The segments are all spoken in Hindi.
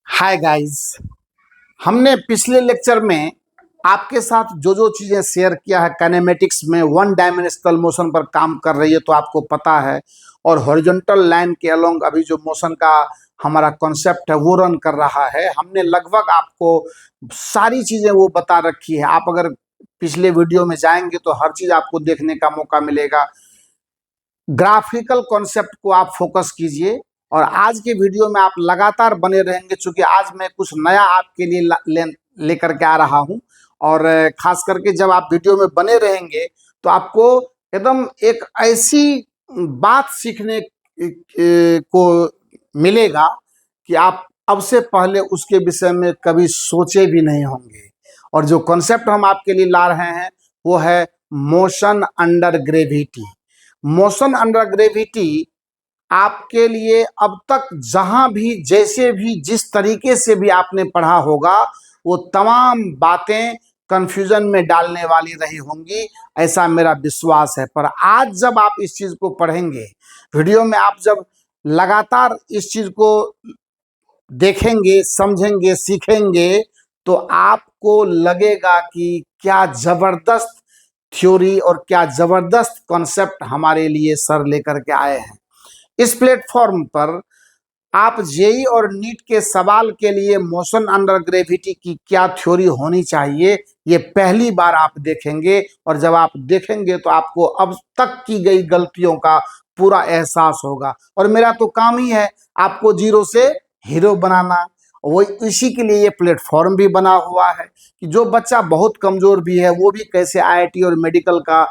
Hi guys. हमने पिछले लेक्चर में आपके साथ जो जो चीज़ें शेयर किया है, काइनेमेटिक्स में वन डायमेंशनल मोशन पर काम कर रही है तो आपको पता है, और हॉरिजॉन्टल लाइन के अलोंग अभी जो मोशन का हमारा कॉन्सेप्ट है वो रन कर रहा है। हमने लगभग आपको सारी चीज़ें वो बता रखी है। आप अगर पिछले वीडियो में जाएंगे तो हर चीज़ आपको देखने का मौका मिलेगा। ग्राफिकल कॉन्सेप्ट को आप फोकस कीजिए और आज के वीडियो में आप लगातार बने रहेंगे, क्योंकि आज मैं कुछ नया आपके लिए लेकर के आ रहा हूं। और खास करके जब आप वीडियो में बने रहेंगे तो आपको एकदम एक ऐसी बात सीखने को मिलेगा कि आप अब से पहले उसके विषय में कभी सोचे भी नहीं होंगे। और जो कॉन्सेप्ट हम आपके लिए ला रहे हैं वो है motion under gravity. Motion under gravity आपके लिए अब तक जहां भी, जैसे भी, जिस तरीके से भी आपने पढ़ा होगा वो तमाम बातें कंफ्यूजन में डालने वाली रही होंगी, ऐसा मेरा विश्वास है। पर आज जब आप इस चीज को पढ़ेंगे, वीडियो में आप जब लगातार इस चीज को देखेंगे, समझेंगे, सीखेंगे, तो आपको लगेगा कि क्या जबरदस्त थ्योरी और क्या जबरदस्त कॉन्सेप्ट हमारे लिए सर लेकर के आए हैं। इस प्लेटफॉर्म पर आप जेई और नीट के सवाल के लिए मोशन अंडर ग्रेविटी की क्या थ्योरी होनी चाहिए ये पहली बार आप देखेंगे। और जब आप देखेंगे तो आपको अब तक की गई गलतियों का पूरा एहसास होगा। और मेरा तो काम ही है आपको जीरो से हीरो बनाना। वो इसी के लिए ये प्लेटफॉर्म भी बना हुआ है कि जो बच्चा बहुत कमजोर भी है वो भी कैसे आईआईटी और मेडिकल का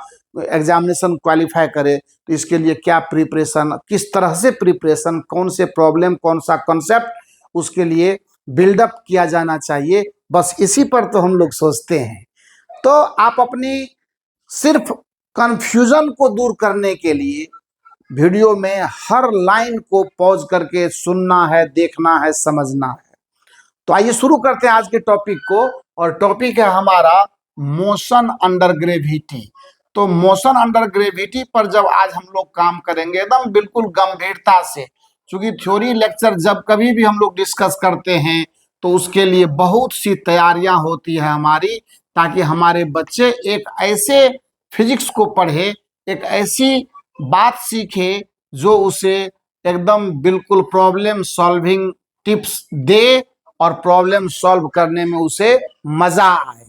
एग्जामिनेशन क्वालिफाई करे। तो इसके लिए क्या प्रिपरेशन, किस तरह से प्रिपरेशन, कौन से प्रॉब्लम, कौन सा कॉन्सेप्ट उसके लिए बिल्डअप किया जाना चाहिए, बस इसी पर तो हम लोग सोचते हैं। तो आप अपनी सिर्फ कंफ्यूजन को दूर करने के लिए वीडियो में हर लाइन को पॉज करके सुनना है, देखना है, समझना है। तो आइए शुरू करते हैं आज के टॉपिक को। और टॉपिक है हमारा मोशन अंडर ग्रेविटी। तो मोशन अंडर ग्रेविटी पर जब आज हम लोग काम करेंगे एकदम बिल्कुल गंभीरता से, क्योंकि थ्योरी लेक्चर जब कभी भी हम लोग डिस्कस करते हैं तो उसके लिए बहुत सी तैयारियां होती है हमारी, ताकि हमारे बच्चे एक ऐसे फिजिक्स को पढ़े, एक ऐसी बात सीखे जो उसे एकदम बिल्कुल प्रॉब्लम सॉल्विंग टिप्स दे और प्रॉब्लम सॉल्व करने में उसे मजा आए।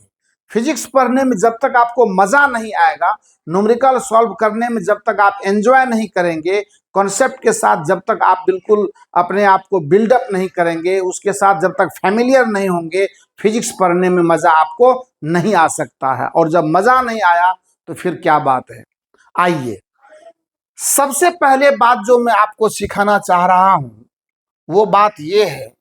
फिजिक्स पढ़ने में जब तक आपको मजा नहीं आएगा, न्यूमेरिकल सॉल्व करने में जब तक आप एंजॉय नहीं करेंगे, कॉन्सेप्ट के साथ जब तक आप बिल्कुल अपने आप को बिल्डअप नहीं करेंगे, उसके साथ जब तक फैमिलियर नहीं होंगे, फिजिक्स पढ़ने में मजा आपको नहीं आ सकता है। और जब मजा नहीं आया तो फिर क्या बात है। आइए, सबसे पहले बात जो मैं आपको सिखाना चाह रहा हूं वो बात यह है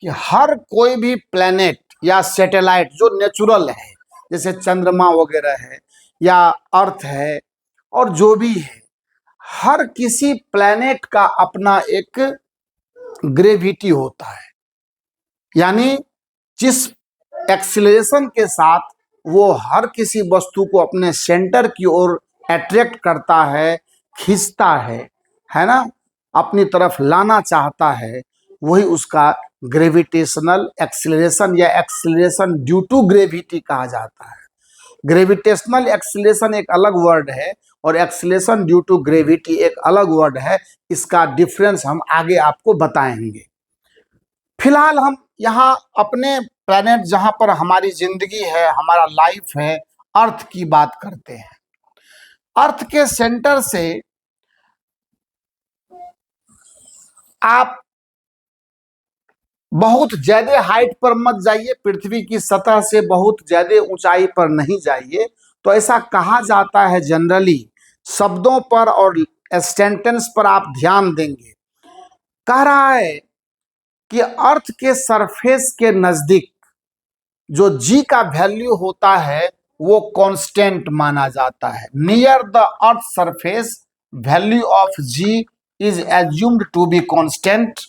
कि हर कोई भी प्लेनेट या सैटेलाइट जो नेचुरल है, जैसे चंद्रमा वगैरह है या अर्थ है और जो भी है, हर किसी प्लेनेट का अपना एक ग्रेविटी होता है। यानी जिस एक्सीलरेशन के साथ वो हर किसी वस्तु को अपने सेंटर की ओर अट्रैक्ट करता है, खींचता है ना, अपनी तरफ लाना चाहता है, वही उसका ग्रेविटेशनल एक्सीलरेशन या एक्सीलरेशन ड्यू टू ग्रेविटी कहा जाता है। ग्रेविटेशनल एक्सीलरेशन एक अलग वर्ड है और एक्सीलरेशन ड्यू टू ग्रेविटी एक अलग वर्ड है। इसका डिफरेंस हम आगे आपको बताएंगे। फिलहाल हम यहाँ अपने प्लेनेट जहां पर हमारी जिंदगी है, हमारा लाइफ है, अर्थ की बात करते हैं। अर्थ के सेंटर से आप बहुत ज्यादा हाइट पर मत जाइए, पृथ्वी की सतह से बहुत ज्यादा ऊंचाई पर नहीं जाइए। तो ऐसा कहा जाता है, जनरली शब्दों पर और सेंटेंस पर आप ध्यान देंगे। कह रहा है कि अर्थ के सरफेस के नजदीक जो जी का वैल्यू होता है वो कांस्टेंट माना जाता है। Near the earth surface value of g is assumed to be constant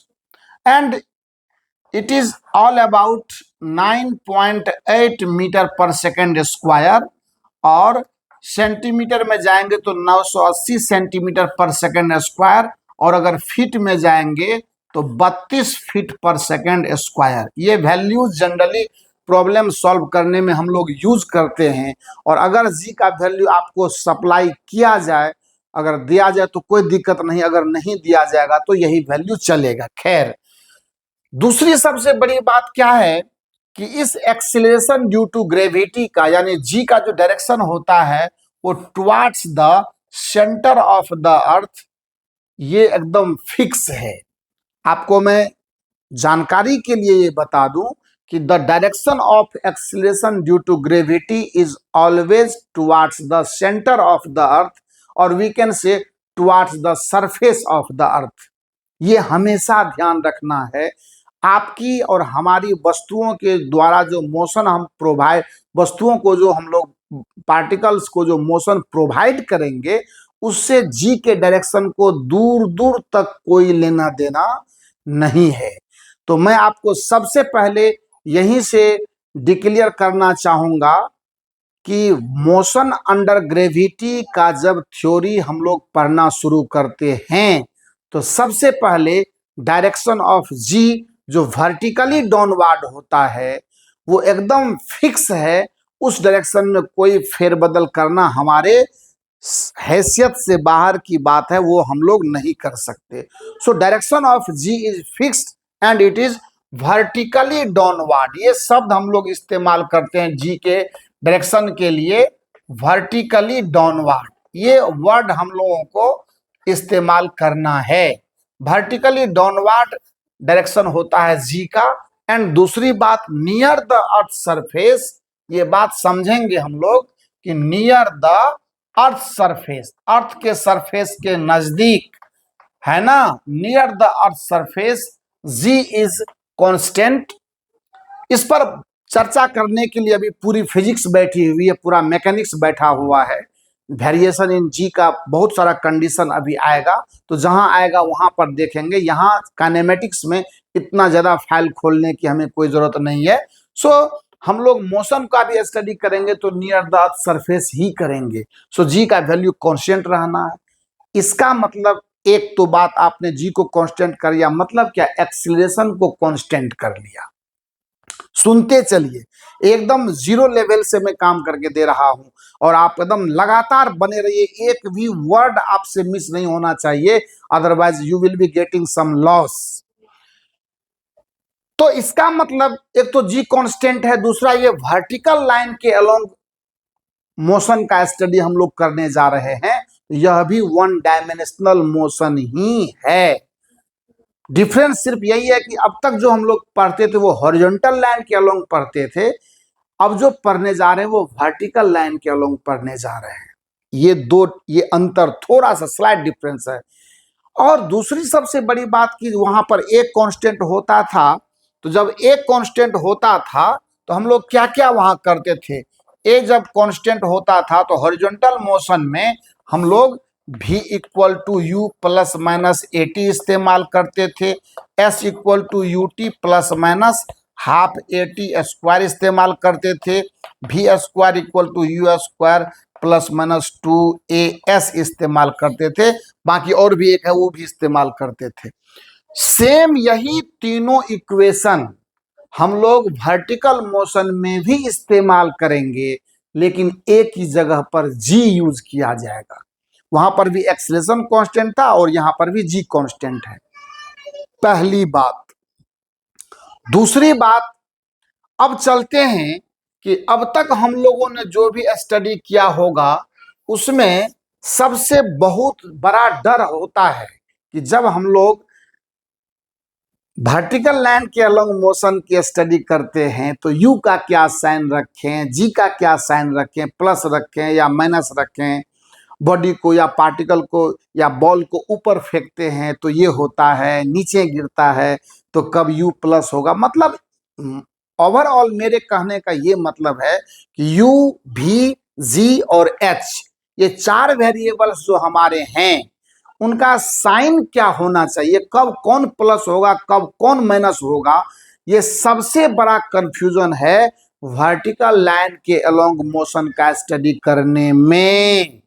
and it is all about 9.8 metre per second square. और सेंटीमीटर में जाएंगे तो 980 सेंटीमीटर पर सेकेंड स्क्वायर, और अगर फीट में जाएंगे तो 32 फीट पर सेकेंड स्क्वायर। ये वैल्यूज जनरली प्रॉब्लम सॉल्व करने में हम लोग यूज करते हैं। और अगर जी का वैल्यू आपको सप्लाई किया जाए, अगर दिया जाए तो कोई दिक्कत नहीं, अगर नहीं दिया जाएगा तो यही वैल्यू चलेगा। खैर, दूसरी सबसे बड़ी बात क्या है कि इस एक्सीलरेशन ड्यू टू ग्रेविटी का, यानी जी का जो डायरेक्शन होता है वो towards the centre of the earth, ये एकदम फिक्स है। आपको मैं जानकारी के लिए ये बता दूं कि the direction of acceleration due to gravity is always towards the centre of the earth, और we can say towards the surface of the earth. ये हमेशा ध्यान रखना है। आपकी और हमारी वस्तुओं के द्वारा जो मोशन हम प्रोवाइड, वस्तुओं को जो हम लोग पार्टिकल्स को जो मोशन प्रोवाइड करेंगे, उससे जी के डायरेक्शन को दूर दूर तक कोई लेना देना नहीं है। तो मैं आपको सबसे पहले यहीं से डिक्लेयर करना चाहूंगा कि मोशन अंडर ग्रेविटी का जब थ्योरी हम लोग पढ़ना शुरू करते हैं तो सबसे पहले डायरेक्शन ऑफ जी जो वर्टिकली डाउनवर्ड होता है वो एकदम फिक्स है। उस डायरेक्शन में कोई फेरबदल करना हमारे हैसियत से बाहर की बात है, वो हम लोग नहीं कर सकते। So direction of g is fixed and it is vertically downward. ये शब्द हम लोग इस्तेमाल करते हैं जी के डायरेक्शन के लिए, वर्टिकली डाउनवर्ड, ये वर्ड हम लोगों को इस्तेमाल करना है। वर्टिकली डाउनवर्ड डायरेक्शन होता है जी का। एंड दूसरी बात, नियर द अर्थ सरफेस, ये बात समझेंगे हम लोग कि near the earth surface, earth के सरफेस के नजदीक, है ना, near the earth surface g is constant. इस पर चर्चा करने के लिए अभी पूरी फिजिक्स बैठी हुई है, पूरा मैकेनिक्स बैठा हुआ है। वेरिएशन इन जी का बहुत सारा कंडीशन अभी आएगा, तो जहां आएगा वहां पर देखेंगे। यहाँ काइनेमेटिक्स में इतना ज्यादा फाइल खोलने की हमें कोई जरूरत नहीं है। सो हम लोग मोशन का भी स्टडी करेंगे तो नियर द अर्थ सरफेस ही करेंगे। सो जी का वैल्यू कांस्टेंट रहना है। इसका मतलब एक तो बात आपने जी को कांस्टेंट कर लिया, मतलब क्या, एक्सीलरेशन को कांस्टेंट कर लिया। सुनते चलिए, एकदम जीरो लेवल से मैं काम करके दे रहा हूं और आप एकदम लगातार बने रहिए, एक भी वर्ड आपसे मिस नहीं होना चाहिए, otherwise you will be getting some loss. तो इसका मतलब एक तो जी कांस्टेंट है, दूसरा ये वर्टिकल लाइन के अलोंग मोशन का स्टडी हम लोग करने जा रहे हैं, यह भी वन डायमेंशनल मोशन ही है। डिफरेंस सिर्फ यही है कि अब तक जो हम लोग पढ़ते थे वो हॉरिजॉन्टल लाइन के अलोंग पढ़ते थे, अब जो पढ़ने जा रहे हैं वो वर्टिकल लाइन के अलोंग पढ़ने जा रहे हैं। ये अंतर थोड़ा सा स्लाइट डिफरेंस है। और दूसरी सबसे बड़ी बात कि वहां पर एक कांस्टेंट होता था, तो जब एक कांस्टेंट होता था तो हम लोग क्या क्या वहां करते थे। ए जब कांस्टेंट होता था तो हॉरिजॉन्टल मोशन में हम लोग v equal to u plus minus a t इस्तेमाल करते थे, s equal to u t plus minus half a t square इस्तेमाल करते थे, v square equal to u square plus minus 2as इस्तेमाल करते थे। बाकी और भी एक है वो भी इस्तेमाल करते थे। सेम यही तीनों इक्वेशन हम लोग वर्टिकल मोशन में भी इस्तेमाल करेंगे, लेकिन एक ही जगह पर जी यूज किया जाएगा। वहां पर भी एक्सीलरेशन कांस्टेंट था और यहां पर भी जी कांस्टेंट है, पहली बात। दूसरी बात, अब चलते हैं कि अब तक हम लोगों ने जो भी स्टडी किया होगा उसमें सबसे बहुत बड़ा डर होता है कि जब हम लोग वर्टिकल लाइन के अलोंग मोशन की स्टडी करते हैं तो यू का क्या साइन रखें, जी का क्या साइन रखें, प्लस रखें या माइनस रखें। बॉडी को या पार्टिकल को या बॉल को ऊपर फेंकते हैं तो ये होता है, नीचे गिरता है तो कब यू प्लस होगा। मतलब ओवरऑल मेरे कहने का ये मतलब है कि यू, भी, जी और एच, ये चार वेरिएबल्स जो हमारे हैं उनका साइन क्या होना चाहिए, कब कौन प्लस होगा कब कौन माइनस होगा, ये सबसे बड़ा कंफ्यूजन है वर्टिकल लाइन के अलोंग मोशन का स्टडी करने में।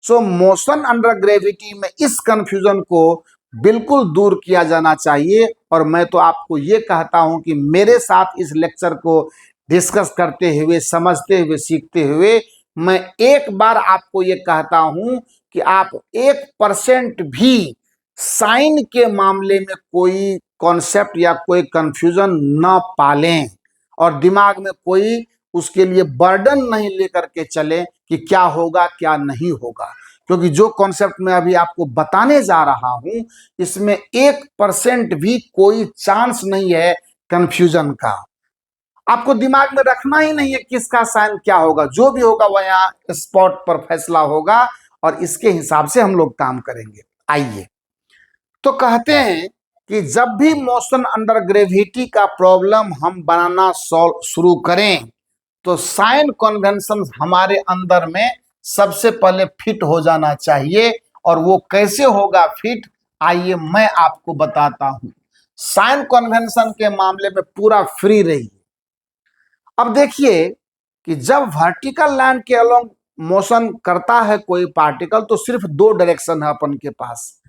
सो मोशन अंडर ग्रेविटी में इस कंफ्यूजन को बिल्कुल दूर किया जाना चाहिए। और मैं तो आपको ये कहता हूं कि मेरे साथ इस लेक्चर को डिस्कस करते हुए, समझते हुए, सीखते हुए मैं एक बार आपको ये कहता हूं कि आप 1% भी साइन के मामले में कोई कॉन्सेप्ट या कोई कंफ्यूजन न पालें और दिमाग में कोई उसके लिए बर्डन नहीं लेकर के चले कि क्या होगा क्या नहीं होगा। क्योंकि जो कॉन्सेप्ट मैं अभी आपको बताने जा रहा हूं इसमें 1% भी कोई चांस नहीं है कंफ्यूजन का। आपको दिमाग में रखना ही नहीं है किसका साइन क्या होगा, जो भी होगा वह यहाँ स्पॉट पर फैसला होगा और इसके हिसाब से हम लोग काम करेंगे। आइए, तो कहते हैं कि जब भी मोशन अंडर ग्रेविटी का प्रॉब्लम हम बनाना सॉल्व शुरू करें तो साइन कन्वेंशन हमारे अंदर में सबसे पहले फिट हो जाना चाहिए। और वो कैसे होगा फिट, आइए मैं आपको बताता हूं। साइन कन्वेंशन के मामले में पूरा फ्री रहिए। अब देखिए कि जब वर्टिकल लाइन के अलोंग मोशन करता है कोई पार्टिकल तो सिर्फ दो डायरेक्शन है अपन के पास,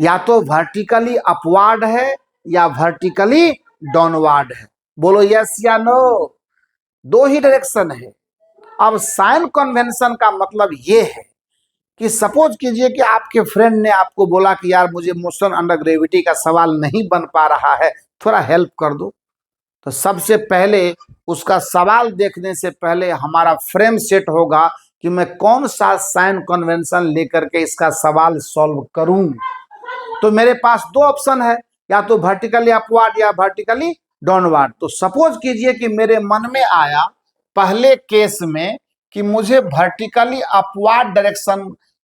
या तो वर्टिकली अपवार्ड है या वर्टिकली डाउनवार्ड है। बोलो यस या नो, दो ही डायरेक्शन है। अब साइन कन्वेंशन का मतलब ये है कि सपोज कीजिए कि आपके फ्रेंड ने आपको बोला कि यार मुझे मोशन अंडर ग्रेविटी का सवाल नहीं बन पा रहा है, थोड़ा हेल्प कर दो। तो सबसे पहले उसका सवाल देखने से पहले हमारा फ्रेम सेट होगा कि मैं कौन सा साइन कन्वेंशन लेकर के इसका सवाल सॉल्व करूं। तो मेरे पास दो ऑप्शन है, या तो वर्टिकली अपवार्ड या वर्टिकली डाउनवार्ड। तो सपोज कीजिए कि मेरे मन में आया पहले केस में कि मुझे वर्टिकली अपवार्ड डायरेक्शन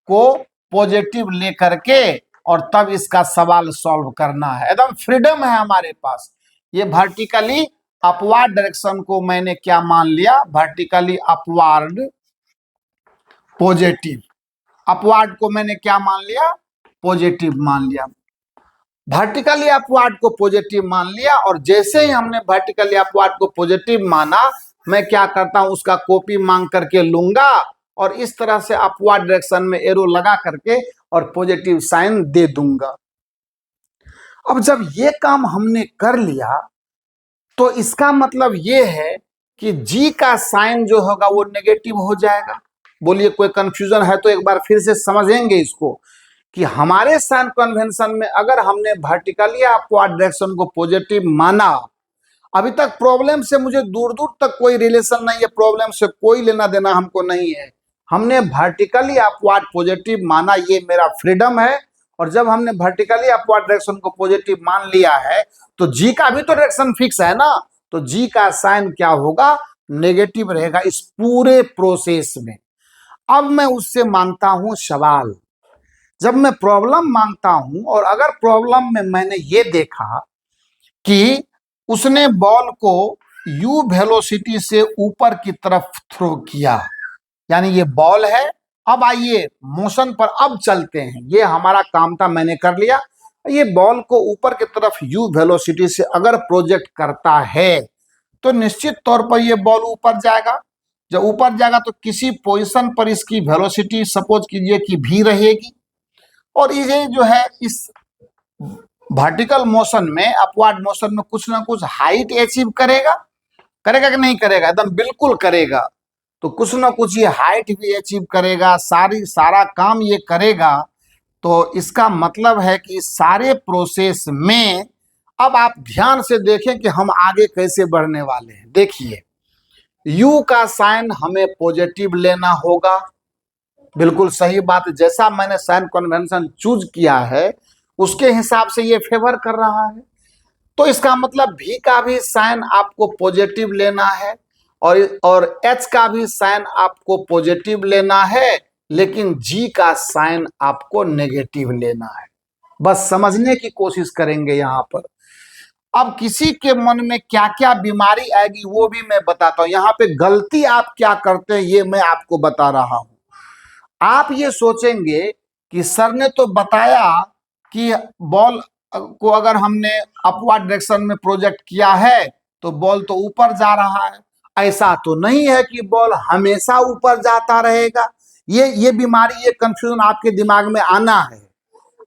को पॉजिटिव लेकर के और तब इसका सवाल सॉल्व करना है। एकदम फ्रीडम है हमारे पास। ये वर्टिकली अपवार्ड डायरेक्शन को मैंने क्या मान लिया, वर्टिकली अपवार्ड पॉजिटिव। अपवार्ड को मैंने क्या मान लिया, पॉजिटिव मान लिया। वर्टिकली अपवार्ड को पॉजिटिव मान लिया और जैसे ही हमने वर्टिकली अपवार्ड को पॉजिटिव माना, मैं क्या करता हूं उसका कॉपी मांग करके लूंगा और इस तरह से अपवार्ड डायरेक्शन में एरो लगा करके और पॉजिटिव साइन दे दूंगा। अब जब ये काम हमने कर लिया तो इसका मतलब ये है कि जी का साइन जो होगा वो नेगेटिव हो जाएगा। बोलिए कोई कंफ्यूजन है तो एक बार फिर से समझेंगे इसको कि हमारे साइन कन्वेंशन में अगर हमने वर्टिकली अपवार्ड डायरेक्शन को पॉजिटिव माना, अभी तक प्रॉब्लम से मुझे दूर दूर तक कोई रिलेशन नहीं है, प्रॉब्लम से कोई लेना देना हमको नहीं है। हमने वर्टिकली अपवार्ड पॉजिटिव माना, ये मेरा फ्रीडम है। और जब हमने वर्टिकली अपवार्ड डायरेक्शन को पॉजिटिव मान लिया है तो जी का भी तो डायरेक्शन फिक्स है ना, तो जी का साइन क्या होगा, नेगेटिव रहेगा इस पूरे प्रोसेस में। अब मैं उससे मांगता हूं सवाल। जब मैं प्रॉब्लम मांगता हूं और अगर प्रॉब्लम में मैंने ये देखा कि उसने बॉल को यू वेलोसिटी से ऊपर की तरफ थ्रो किया, यानी ये बॉल है। अब आइए मोशन पर अब चलते हैं, ये हमारा काम था मैंने कर लिया। ये बॉल को ऊपर की तरफ यू वेलोसिटी से अगर प्रोजेक्ट करता है तो निश्चित तौर पर ये बॉल ऊपर जाएगा। जब ऊपर जाएगा तो किसी पोजीशन पर इसकी वेलोसिटी सपोज कीजिए कि भी रहेगी और ये जो है इस वर्टिकल मोशन में, अपवार्ड मोशन में कुछ ना कुछ हाइट अचीव करेगा। करेगा कि नहीं करेगा, एकदम बिल्कुल करेगा। तो कुछ ना कुछ ये हाइट भी अचीव करेगा, सारा काम ये करेगा। तो इसका मतलब है कि इस सारे प्रोसेस में अब आप ध्यान से देखें कि हम आगे कैसे बढ़ने वाले हैं। देखिए यू का साइन हमें पॉजिटिव लेना होगा, बिल्कुल सही बात। जैसा मैंने साइन कन्वेंशन चूज किया है उसके हिसाब से ये फेवर कर रहा है। तो इसका मतलब भी का भी साइन आपको पॉजिटिव लेना है और एच का भी साइन आपको पॉजिटिव लेना है, लेकिन जी का साइन आपको नेगेटिव लेना है। बस समझने की कोशिश करेंगे यहां पर। अब किसी के मन में क्या क्या बीमारी आएगी वो भी मैं बताता हूं। यहाँ पे गलती आप क्या करते हैं ये मैं आपको बता रहा हूं। आप ये सोचेंगे कि सर ने तो बताया कि बॉल को अगर हमने अपवर्ड डायरेक्शन में प्रोजेक्ट किया है तो बॉल तो ऊपर जा रहा है। ऐसा तो नहीं है कि बॉल हमेशा ऊपर जाता रहेगा। ये बीमारी, ये कंफ्यूजन आपके दिमाग में आना है।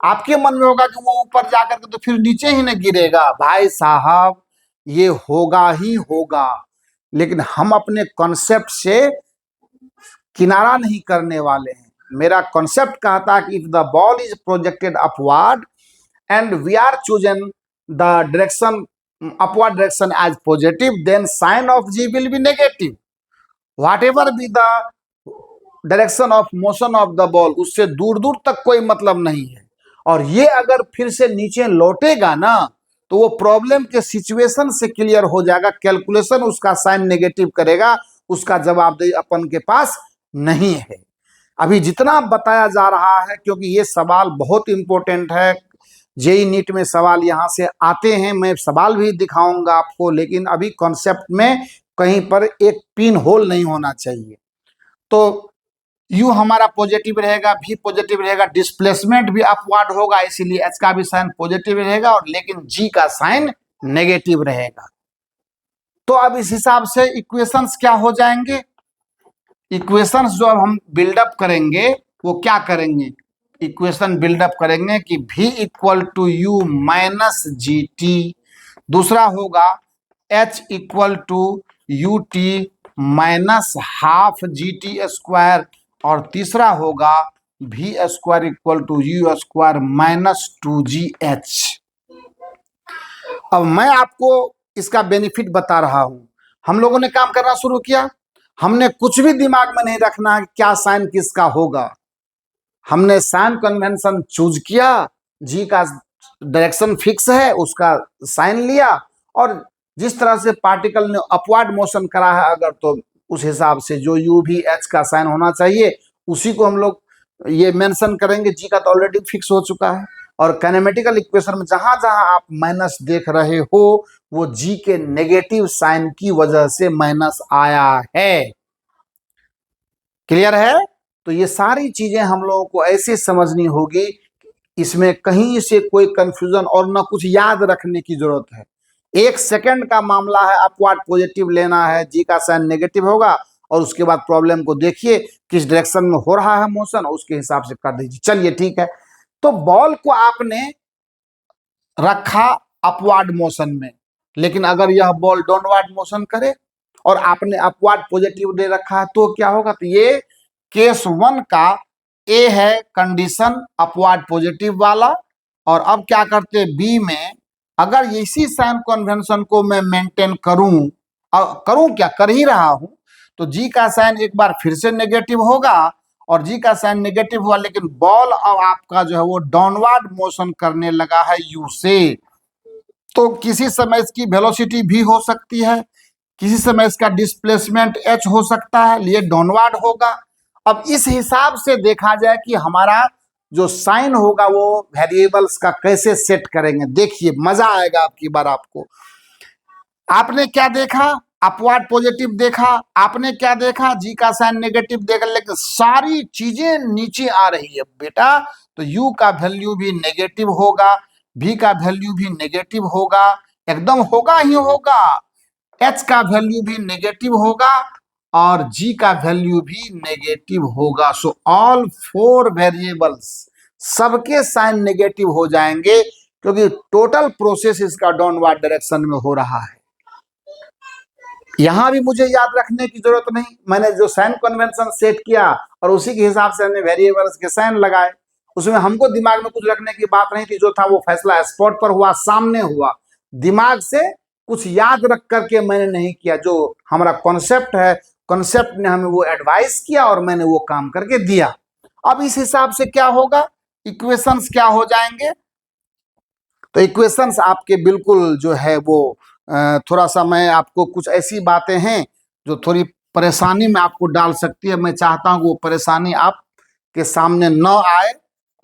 आपके मन में होगा कि वो ऊपर जाकर के तो फिर नीचे ही न गिरेगा। भाई साहब, ये होगा ही होगा, लेकिन हम अपने कॉन्सेप्ट से किनारा नहीं करने वाले हैं। मेरा कॉन्सेप्ट कहता है कि if the ball is projected upward and we are chosen the direction upward direction as positive, then sign of g will be negative, whatever be the direction of motion of the ball, उससे दूर दूर तक कोई मतलब नहीं है। और ये अगर फिर से नीचे लौटेगा ना, तो वो प्रॉब्लम के सिचुएशन से क्लियर हो जाएगा, कैलकुलेशन उसका साइन नेगेटिव करेगा, उसका जवाबदेही अपन के पास नहीं है। अभी जितना बताया जा रहा है, क्योंकि ये सवाल बहुत इंपॉर्टेंट है, जेई नीट में सवाल यहाँ से आते हैं, मैं सवाल भी दिखाऊंगा आपको, लेकिन अभी कॉन्सेप्ट में कहीं पर एक पिन होल नहीं होना चाहिए। तो यू हमारा पॉजिटिव रहेगा, भी पॉजिटिव रहेगा, डिस्प्लेसमेंट भी अपवर्ड होगा, इसीलिए एच का भी साइन पॉजिटिव रहेगा, और लेकिन जी का साइन नेगेटिव रहेगा। तो अब इस हिसाब से इक्वेशंस क्या हो जाएंगे? इक्वेशंस जो अब हम बिल्डअप करेंगे वो क्या करेंगे? इक्वेशन बिल्डअप करेंगे कि v equal to u minus g t, दूसरा होगा h equal to u t minus half g t square, और तीसरा होगा v square equal to u square minus two g h. अब मैं आपको इसका बेनिफिट बता रहा हूं। हम लोगों ने काम करना शुरू किया, हमने कुछ भी दिमाग में नहीं रखना है क्या साइन किसका होगा, हमने साइन कन्वेंशन चूज किया, जी का डायरेक्शन फिक्स है, उसका साइन लिया, और जिस तरह से पार्टिकल ने अपवर्ड मोशन करा है अगर, तो उस हिसाब से जो यू भी एच का साइन होना चाहिए उसी को हम लोग ये मेंशन करेंगे। जी का तो ऑलरेडी फिक्स हो चुका है, और काइनेमेटिकल इक्वेशन में जहां जहां आप माइनस देख रहे हो वो जी के नेगेटिव साइन की वजह से माइनस आया है। क्लियर है? तो ये सारी चीजें हम लोगों को ऐसे समझनी होगी, इसमें कहीं से कोई कंफ्यूजन और ना कुछ याद रखने की जरूरत है। 1 सेकंड का मामला है, अपवर्ड पॉजिटिव लेना है, जी का साइन नेगेटिव होगा, और उसके बाद प्रॉब्लम को देखिए किस डायरेक्शन में हो रहा है मोशन, उसके हिसाब से कर दीजिए। चलिए ठीक है, तो बॉल को आपने रखा अपवर्ड मोशन में, लेकिन अगर यह बॉल डाउनवर्ड मोशन करे और आपने अपवर्ड पॉजिटिव दे रखा है तो क्या होगा? तो ये केस 1 का ए है कंडीशन अपवर्ड पॉजिटिव वाला। और अब क्या करते हैं बी में, अगर इसी साइन कन्वेंशन को मैं मेंटेन करूं, करूं क्या कर ही रहा हूं, तो जी का साइन एक बार फिर से नेगेटिव होगा, और जी का साइन नेगेटिव हुआ, लेकिन बॉल अब आपका जो है वो डाउनवर्ड मोशन करने लगा है यू से, तो किसी समय इसकी वेलोसिटी भी हो सकती है, किसी समय इसका डिस्प्लेसमेंट एच हो सकता है, ये डाउनवर्ड होगा। अब इस हिसाब से देखा जाए कि हमारा जो साइन होगा वो वेरिएबल्स का कैसे सेट करेंगे। देखिए मजा आएगा आपकी बार। आपको आपने क्या देखा? अपवर्ड पॉजिटिव देखा, आपने क्या देखा? जी का साइन नेगेटिव देखा, लेकिन सारी चीजें नीचे आ रही है बेटा, तो यू का वैल्यू भी नेगेटिव होगा, भी का वैल्यू भी नेगेटिव होगा, एकदम होगा ही होगा, एच का वैल्यू भी नेगेटिव होगा, और जी का वैल्यू भी नेगेटिव होगा। सो ऑल 4 वेरिएबल्स सबके साइन नेगेटिव हो जाएंगे, क्योंकि टोटल प्रोसेस इसका डाउनवर्ड डायरेक्शन में हो रहा है। यहां भी मुझे याद रखने की जरूरत नहीं, मैंने जो साइन कन्वेंशन सेट किया और उसी के हिसाब से हमने वेरिएबल्स के साइन लगाए, उसमें हमको दिमाग में कुछ रखने की बात नहीं थी, जो था वो फैसला स्पॉट पर हुआ, सामने हुआ, दिमाग से कुछ याद रख करके मैंने नहीं किया। जो हमारा कॉन्सेप्ट है, कॉन्सेप्ट ने हमें वो एडवाइस किया और मैंने वो काम करके दिया। अब इस हिसाब से क्या होगा, इक्वेशंस क्या हो जाएंगे? तो इक्वेशंस आपके बिल्कुल जो है वो थोड़ा सा, मैं आपको कुछ ऐसी बातें हैं जो थोड़ी परेशानी में आपको डाल सकती है, मैं चाहता हूं वो परेशानी आपके सामने न आए।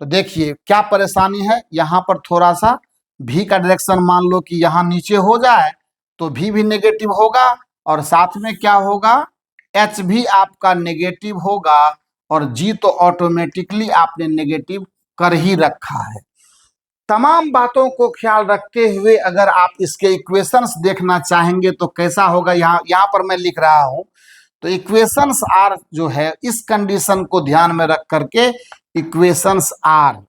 तो देखिए क्या परेशानी है, यहाँ पर थोड़ा सा भी का डायरेक्शन मान लो कि यहाँ नीचे हो जाए तो भी नेगेटिव होगा, और साथ में क्या होगा, एच भी आपका नेगेटिव होगा, और जी तो ऑटोमेटिकली आपने नेगेटिव कर ही रखा है। तमाम बातों को ख्याल रखते हुए अगर आप इसके इक्वेशंस देखना चाहेंगे तो कैसा होगा, यहाँ पर मैं लिख रहा हूं, तो इक्वेशंस आर जो है इस कंडीशन को ध्यान में रख करके इक्वेशंस आर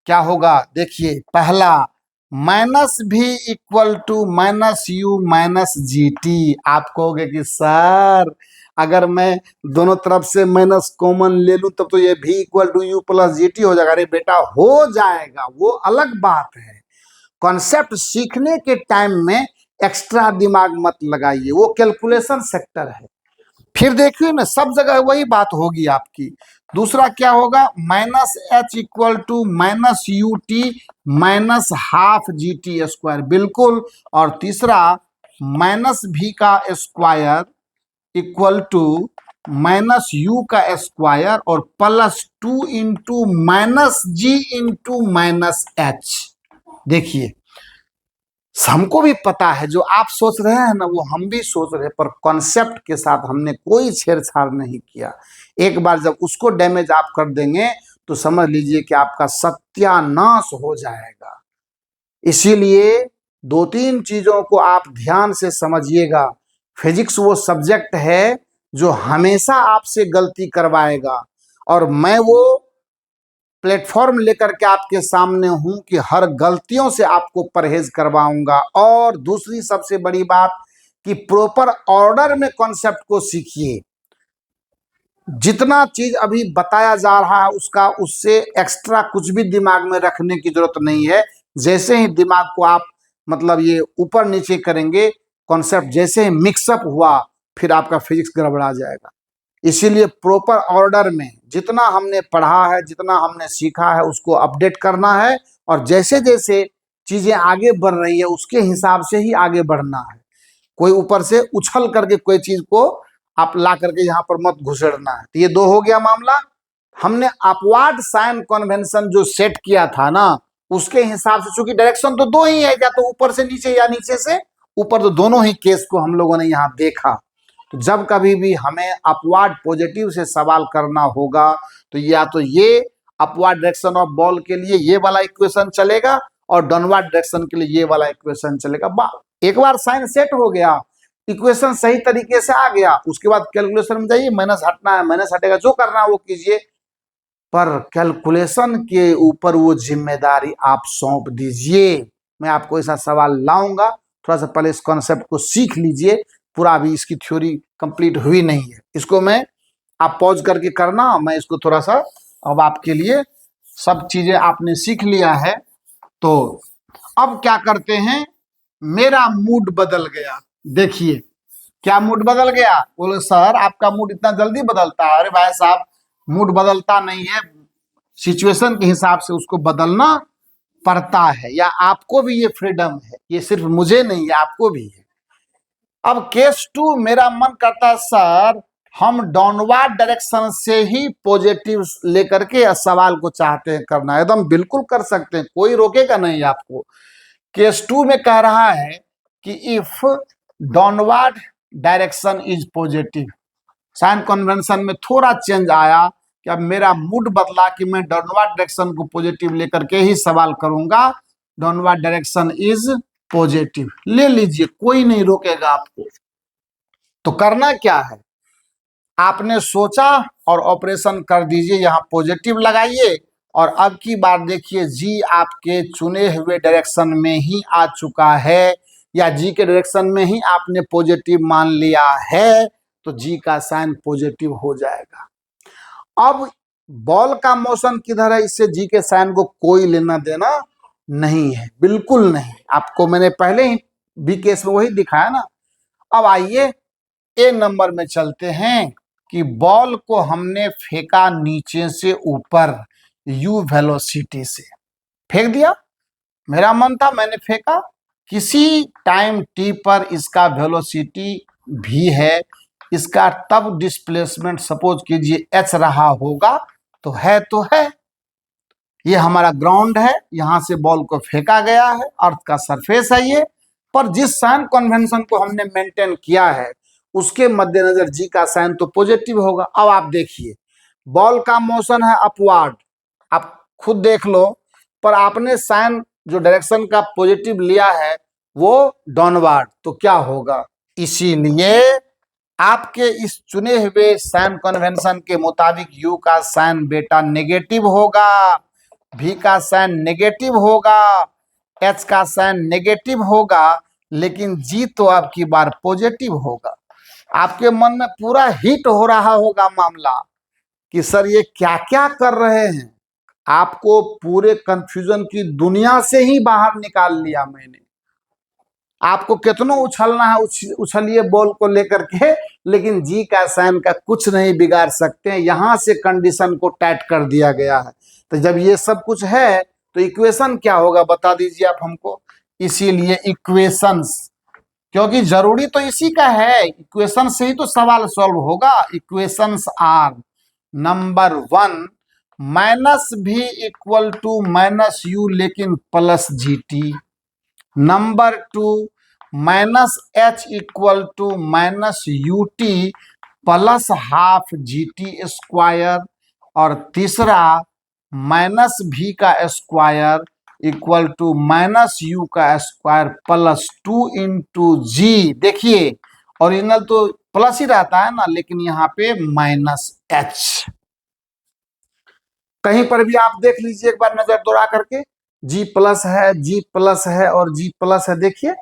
क्या होगा, देखिए पहला minus v equal to minus u minus g t. आप कहोगे कि सर अगर मैं दोनों तरफ से माइनस कॉमन ले लूं तब तो ये भी equal to u plus g t हो जाएगा। अरे बेटा हो जाएगा, वो अलग बात है। कॉन्सेप्ट सीखने के टाइम में एक्स्ट्रा दिमाग मत लगाइए, वो कैलकुलेशन सेक्टर है। फिर देखिए ना, सब जगह वही बात होगी आपकी। दूसरा क्या होगा, minus h equal to minus u t minus half g t square, बिल्कुल। और तीसरा माइनस भी का square equal to minus u का स्क्वायर और plus 2 into minus g into minus h. देखिए हमको भी पता है जो आप सोच रहे हैं ना वो हम भी सोच रहे हैं, पर कॉन्सेप्ट के साथ हमने कोई छेड़छाड़ नहीं किया। एक बार जब उसको डैमेज आप कर देंगे तो समझ लीजिए कि आपका सत्यानाश हो जाएगा। इसीलिए दो तीन चीजों को आप ध्यान से समझिएगा। फिजिक्स वो सब्जेक्ट है जो हमेशा आपसे गलती करवाएगा, और मैं वो प्लेटफॉर्म लेकर के आपके सामने हूं कि हर गलतियों से आपको परहेज करवाऊंगा। और दूसरी सबसे बड़ी बात कि प्रॉपर ऑर्डर में कॉन्सेप्ट को सीखिए। जितना चीज अभी बताया जा रहा है उसका उससे एक्स्ट्रा कुछ भी दिमाग में रखने की जरूरत नहीं है। जैसे ही दिमाग को आप मतलब ये ऊपर नीचे करेंगे, कॉन्सेप्ट जैसे ही मिक्सअप हुआ फिर आपका फिजिक्स गड़बड़ा जाएगा। इसीलिए प्रॉपर ऑर्डर में जितना हमने पढ़ा है, जितना हमने सीखा है, उसको अपडेट करना है। और जैसे जैसे चीजें आगे बढ़ रही है उसके हिसाब से ही आगे बढ़ना है। कोई ऊपर से उछल करके कोई चीज को आप ला करके यहाँ पर मत घुसेड़ना है। तो ये दो हो गया मामला। हमने अपवार्ड साइन कन्वेंशन जो सेट किया था ना, उसके हिसाब से, चूंकि डायरेक्शन तो दो ही है, या तो ऊपर से नीचे या नीचे से ऊपर, तो दोनों ही केस को हम लोगों ने यहाँ देखा। तो जब कभी भी हमें अपवार्ड पॉजिटिव से सवाल करना होगा तो या तो ये अपवार्ड डायरेक्शन ऑफ बॉल के लिए ये वाला इक्वेशन चलेगा और डाउनवर्ड डायरेक्शन के लिए ये वाला इक्वेशन चलेगा। एक बार साइन सेट हो गया, इक्वेशन सही तरीके से आ गया, उसके बाद कैलकुलेशन में जाइए, माइनस हटना है माइनस हटेगा, जो करना है वो कीजिए। पर कैलकुलेशन के ऊपर वो जिम्मेदारी आप सौंप दीजिए। मैं आपको ऐसा सवाल लाऊंगा, थोड़ा सा पहले इस कॉन्सेप्ट को सीख लीजिए। पूरा अभी इसकी थ्योरी कंप्लीट हुई नहीं है, इसको मैं आप पॉज करके करना, मैं इसको थोड़ा सा अब आपके लिए सब चीजें आपने सीख लिया है। तो अब क्या करते हैं, मेरा मूड बदल गया। देखिए क्या मूड बदल गया, बोले सर आपका मूड इतना जल्दी बदलता है। अरे भाई साहब मूड बदलता नहीं है, सिचुएशन के हिसाब से उसको बदलना पड़ता है, या आपको भी ये फ्रीडम है, ये सिर्फ मुझे नहीं है आपको भी है। अब केस 2, मेरा मन करता है सर हम डाउनवर्ड डायरेक्शन से ही पॉजिटिव लेकर के सवाल को चाहते हैं करना, एकदम बिल्कुल कर सकते हैं, कोई रोकेगा नहीं आपको। केस 2 में कह रहा है कि if downward direction is positive, sign convention में थोड़ा चेंज आया कि अब मेरा मूड बदला कि मैं डाउनवर्ड डायरेक्शन को पॉजिटिव लेकर के ही सवाल करूंगा। डाउनवर्ड डायरेक्शन इज पॉजिटिव ले लीजिए, कोई नहीं रोकेगा आपको। तो करना क्या है, आपने सोचा और ऑपरेशन कर दीजिए, यहां पॉजिटिव लगाइए। और अब की बार देखिए जी आपके चुने हुए डायरेक्शन में ही आ चुका है, या जी के डायरेक्शन में ही आपने पॉजिटिव मान लिया है, तो जी का साइन पॉजिटिव हो जाएगा। अब बॉल का मोशन किधर है, इससे जी के साइन को कोई लेना देना नहीं है, बिल्कुल नहीं। आपको मैंने पहले ही बी केस में वही दिखाया ना। अब आइए ए नंबर में चलते हैं कि बॉल को हमने फेंका नीचे से ऊपर यू वेलोसिटी से फेंक दिया। मेरा मन था मैंने फेंका, किसी टाइम टी पर इसका वेलोसिटी भी है, इसका तब डिस्प्लेसमेंट सपोज कीजिए एच रहा होगा, तो है ये हमारा ग्राउंड है, यहां से बॉल को फेंका गया है, अर्थ का सरफेस है ये। पर जिस साइन कन्वेंशन को हमने मेंटेन किया है उसके मद्देनजर जी का साइन तो पॉजिटिव होगा। अब आप देखिए बॉल का मोशन है अपवार्ड, आप खुद देख लो, पर आपने साइन जो डायरेक्शन का पॉजिटिव लिया है वो डाउनवर्ड, तो क्या होगा। इसीलिए आपके इस चुने हुए साइन कन्वेंशन के मुताबिक यू का साइन बेटा नेगेटिव होगा। V का साइन नेगेटिव होगा, H का साइन नेगेटिव होगा, लेकिन G तो आपकी बार पॉजिटिव होगा। आपके मन में पूरा हिट हो रहा होगा मामला कि सर ये क्या क्या कर रहे हैं। आपको पूरे कंफ्यूजन की दुनिया से ही बाहर निकाल लिया मैंने। आपको कितना उछलना है उछलिए बॉल को लेकर के, लेकिन जी का साइन का कुछ नहीं बिगाड़ सकते हैं। यहां से कंडीशन को टाइट कर दिया गया है। तो जब ये सब कुछ है तो इक्वेशन क्या होगा बता दीजिए आप हमको। इसीलिए इक्वेशंस, क्योंकि जरूरी तो इसी का है, इक्वेशन से ही तो सवाल सॉल्व होगा। Equations are number 1 minus v equal to minus u लेकिन plus g t. Number 2 minus h equal to minus u t plus half g t square. और तीसरा माइनस भी का square equal to minus u का स्क्वायर प्लस 2 इंटू जी। देखिए ओरिजिनल तो प्लस ही रहता है ना, लेकिन यहाँ पे माइनस एच। कहीं पर भी आप देख लीजिए एक बार नजर दौड़ा करके, जी प्लस है, जी प्लस है और जी प्लस है। देखिए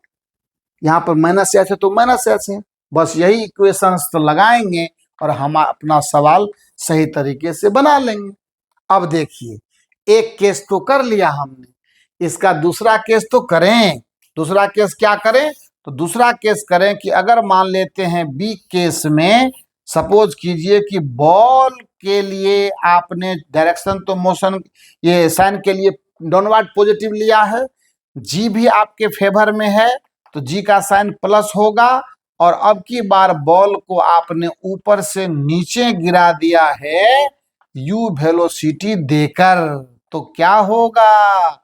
यहाँ पर माइनस एच है तो माइनस एच है। बस यही इक्वेशंस तो लगाएंगे और हम अपना सवाल सही तरीके से बना लेंगे। अब देखिए एक केस तो कर लिया हमने, इसका दूसरा केस तो करें। दूसरा केस क्या करें? तो दूसरा केस करें कि अगर मान लेते हैं बी केस में, सपोज कीजिए कि बॉल के लिए आपने डायरेक्शन तो मोशन ये साइन के लिए डाउनवर्ड पॉजिटिव लिया है, जी भी आपके फेवर में है तो जी का साइन प्लस होगा। और अब की बार बॉल को आपने ऊपर से नीचे गिरा दिया है यू वेलोसिटी देकर, तो क्या होगा?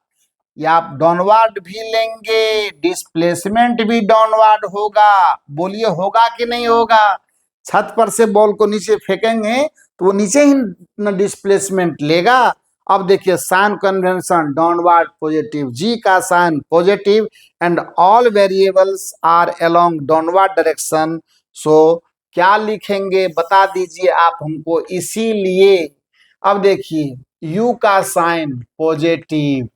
या आप डाउनवर्ड भी लेंगे, डिस्प्लेसमेंट भी डाउनवर्ड होगा। बोलिए होगा कि नहीं होगा? छत पर से बॉल को नीचे फेंकेंगे तो वो नीचे ही न डिस्प्लेसमेंट लेगा। अब देखिए sign convention downward positive, g का sign positive and all variables are along downward direction. So क्या लिखेंगे बता दीजिए आप हमको। इसीलिए अब देखिए u का साइन पॉजिटिव,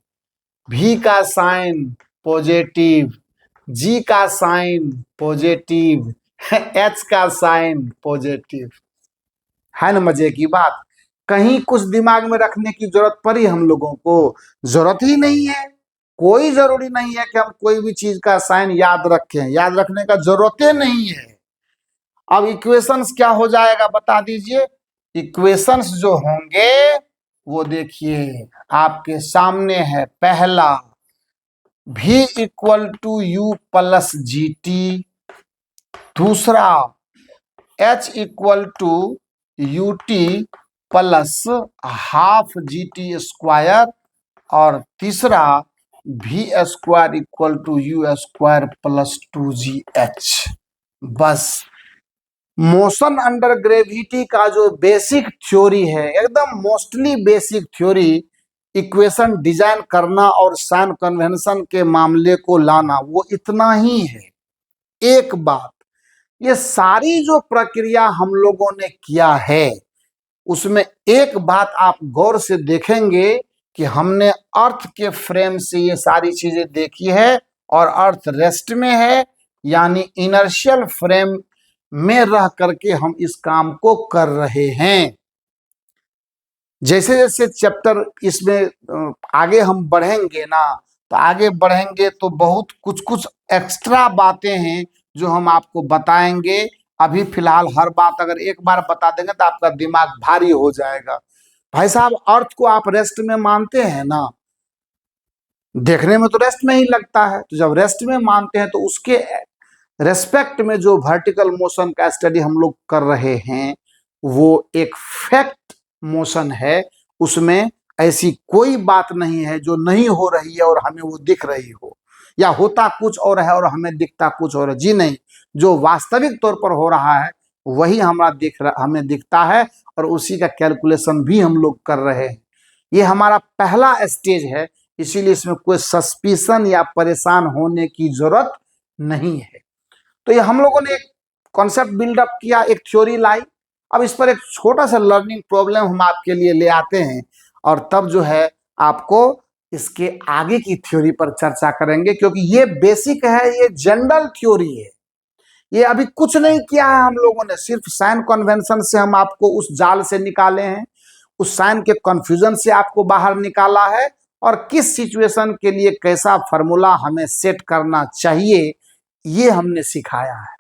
v का साइन पॉजिटिव, g का साइन पॉजिटिव, h का साइन पॉजिटिव। है ना मजे की बात? कहीं कुछ दिमाग में रखने की जरूरत पड़ी हम लोगों को? जरूरत ही नहीं है। कोई जरूरी नहीं है कि हम कोई भी चीज का साइन याद रखें, याद रखने का जरूरत ही नहीं है। अब इक्वेशंस क्या हो जाएगा बता दीजिए। इक्वेशंस जो होंगे वो देखिए आपके सामने है। पहला v equal to u plus g t, दूसरा h equal to u t plus half g t square, और तीसरा v square equal to u square plus 2gh। बस मोशन अंडर ग्रेविटी का जो बेसिक थ्योरी है, एकदम mostly basic theory, equation design करना और साइन कन्वेंशन के मामले को लाना, वो इतना ही है। एक बात, ये सारी जो प्रक्रिया हम लोगों ने किया है उसमें एक बात आप गौर से देखेंगे कि हमने अर्थ के फ्रेम से ये सारी चीजें देखी है और अर्थ रेस्ट में है, यानी इनर्शियल फ्रेम में रह करके हम इस काम को कर रहे हैं। जैसे जैसे चैप्टर इसमें आगे हम बढ़ेंगे ना, तो आगे बढ़ेंगे तो बहुत कुछ कुछ एक्स्ट्रा बातें हैं जो हम आपको बताएंगे। अभी फिलहाल हर बात अगर एक बार बता देंगे तो आपका दिमाग भारी हो जाएगा। भाई साहब अर्थ को आप रेस्ट में मानते हैं ना? देखने में तो रेस्ट में ही लगता है, तो जब रेस्ट में मानते हैं तो उसके रेस्पेक्ट में जो वर्टिकल मोशन का स्टडी हम लोग कर रहे हैं वो एक फैक्ट मोशन है। उसमें ऐसी कोई बात नहीं है जो नहीं हो रही है और हमें वो दिख रही हो, या होता कुछ और है और हमें दिखता कुछ और है। जी नहीं, जो वास्तविक तौर पर हो रहा है वही हमें दिखता है और उसी का कैलकुलेशन भी हम लोग कर रहे हैं। ये हमारा पहला स्टेज है, इसीलिए इसमें कोई सस्पिशन या परेशान होने की जरूरत नहीं है। तो ये हम लोगों ने एक कॉन्सेप्ट बिल्डअप किया, एक थ्योरी लाई। अब इस पर एक छोटा सा लर्निंग प्रॉब्लम हम आपके लिए ले आते हैं और तब जो है आपको इसके आगे की थ्योरी पर चर्चा करेंगे, क्योंकि ये बेसिक है, ये जनरल थ्योरी है। ये अभी कुछ नहीं किया है हम लोगों ने, सिर्फ साइन कन्वेंशन से हम आपको उस जाल से निकाले हैं, उस साइन के कंफ्यूजन से आपको बाहर निकाला है, और किस सिचुएशन के लिए कैसा फॉर्मूला हमें सेट करना चाहिए ये हमने सिखाया है।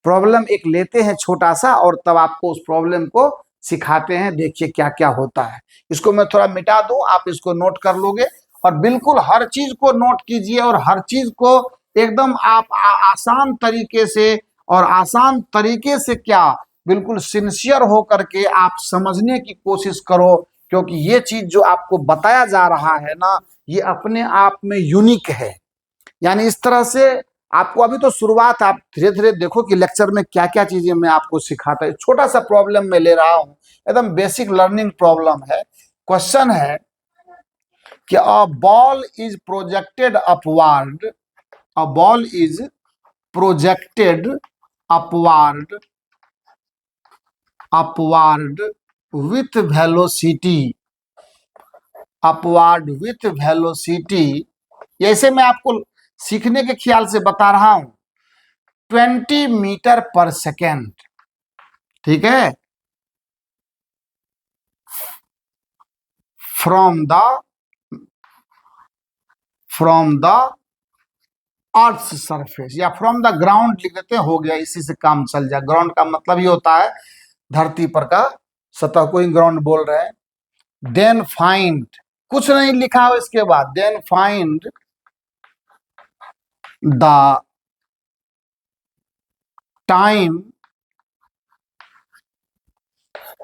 प्रॉब्लम एक लेते हैं छोटा सा, और तब आपको उस प्रॉब्लम को सिखाते हैं, देखिए क्या क्या होता है। इसको मैं थोड़ा मिटा दूं, आप इसको नोट कर लोगे, और बिल्कुल हर चीज को नोट कीजिए, और हर चीज को एकदम आप आसान तरीके से, और आसान तरीके से क्या, बिल्कुल सिंसियर हो करके आप समझने की कोशिश करो, क्योंकि ये चीज जो आपको बताया जा रहा है ना, ये अपने आप में यूनिक है। यानी इस तरह से आपको अभी तो शुरुआत, आप धीरे धीरे देखो कि लेक्चर में क्या क्या चीजें मैं आपको सिखाता हूँ। छोटा सा प्रॉब्लम मैं ले रहा हूँ, एकदम बेसिक लर्निंग प्रॉब्लम है। क्वेश्चन है कि a ball is projected upward, a ball is projected upward, upward with velocity, upward with velocity, ऐसे मैं आपको सीखने के ख्याल से बता रहा हूं, 20 मीटर पर सेकेंड, ठीक है, फ्रॉम द अर्थ सरफेस, या फ्रॉम द ग्राउंड लिख देते हैं, हो गया, इसी से काम चल जाए। ग्राउंड का मतलब ही होता है धरती पर का सतह को ही ग्राउंड बोल रहे हैं। देन फाइंड, कुछ नहीं लिखा हो इसके बाद, then find the time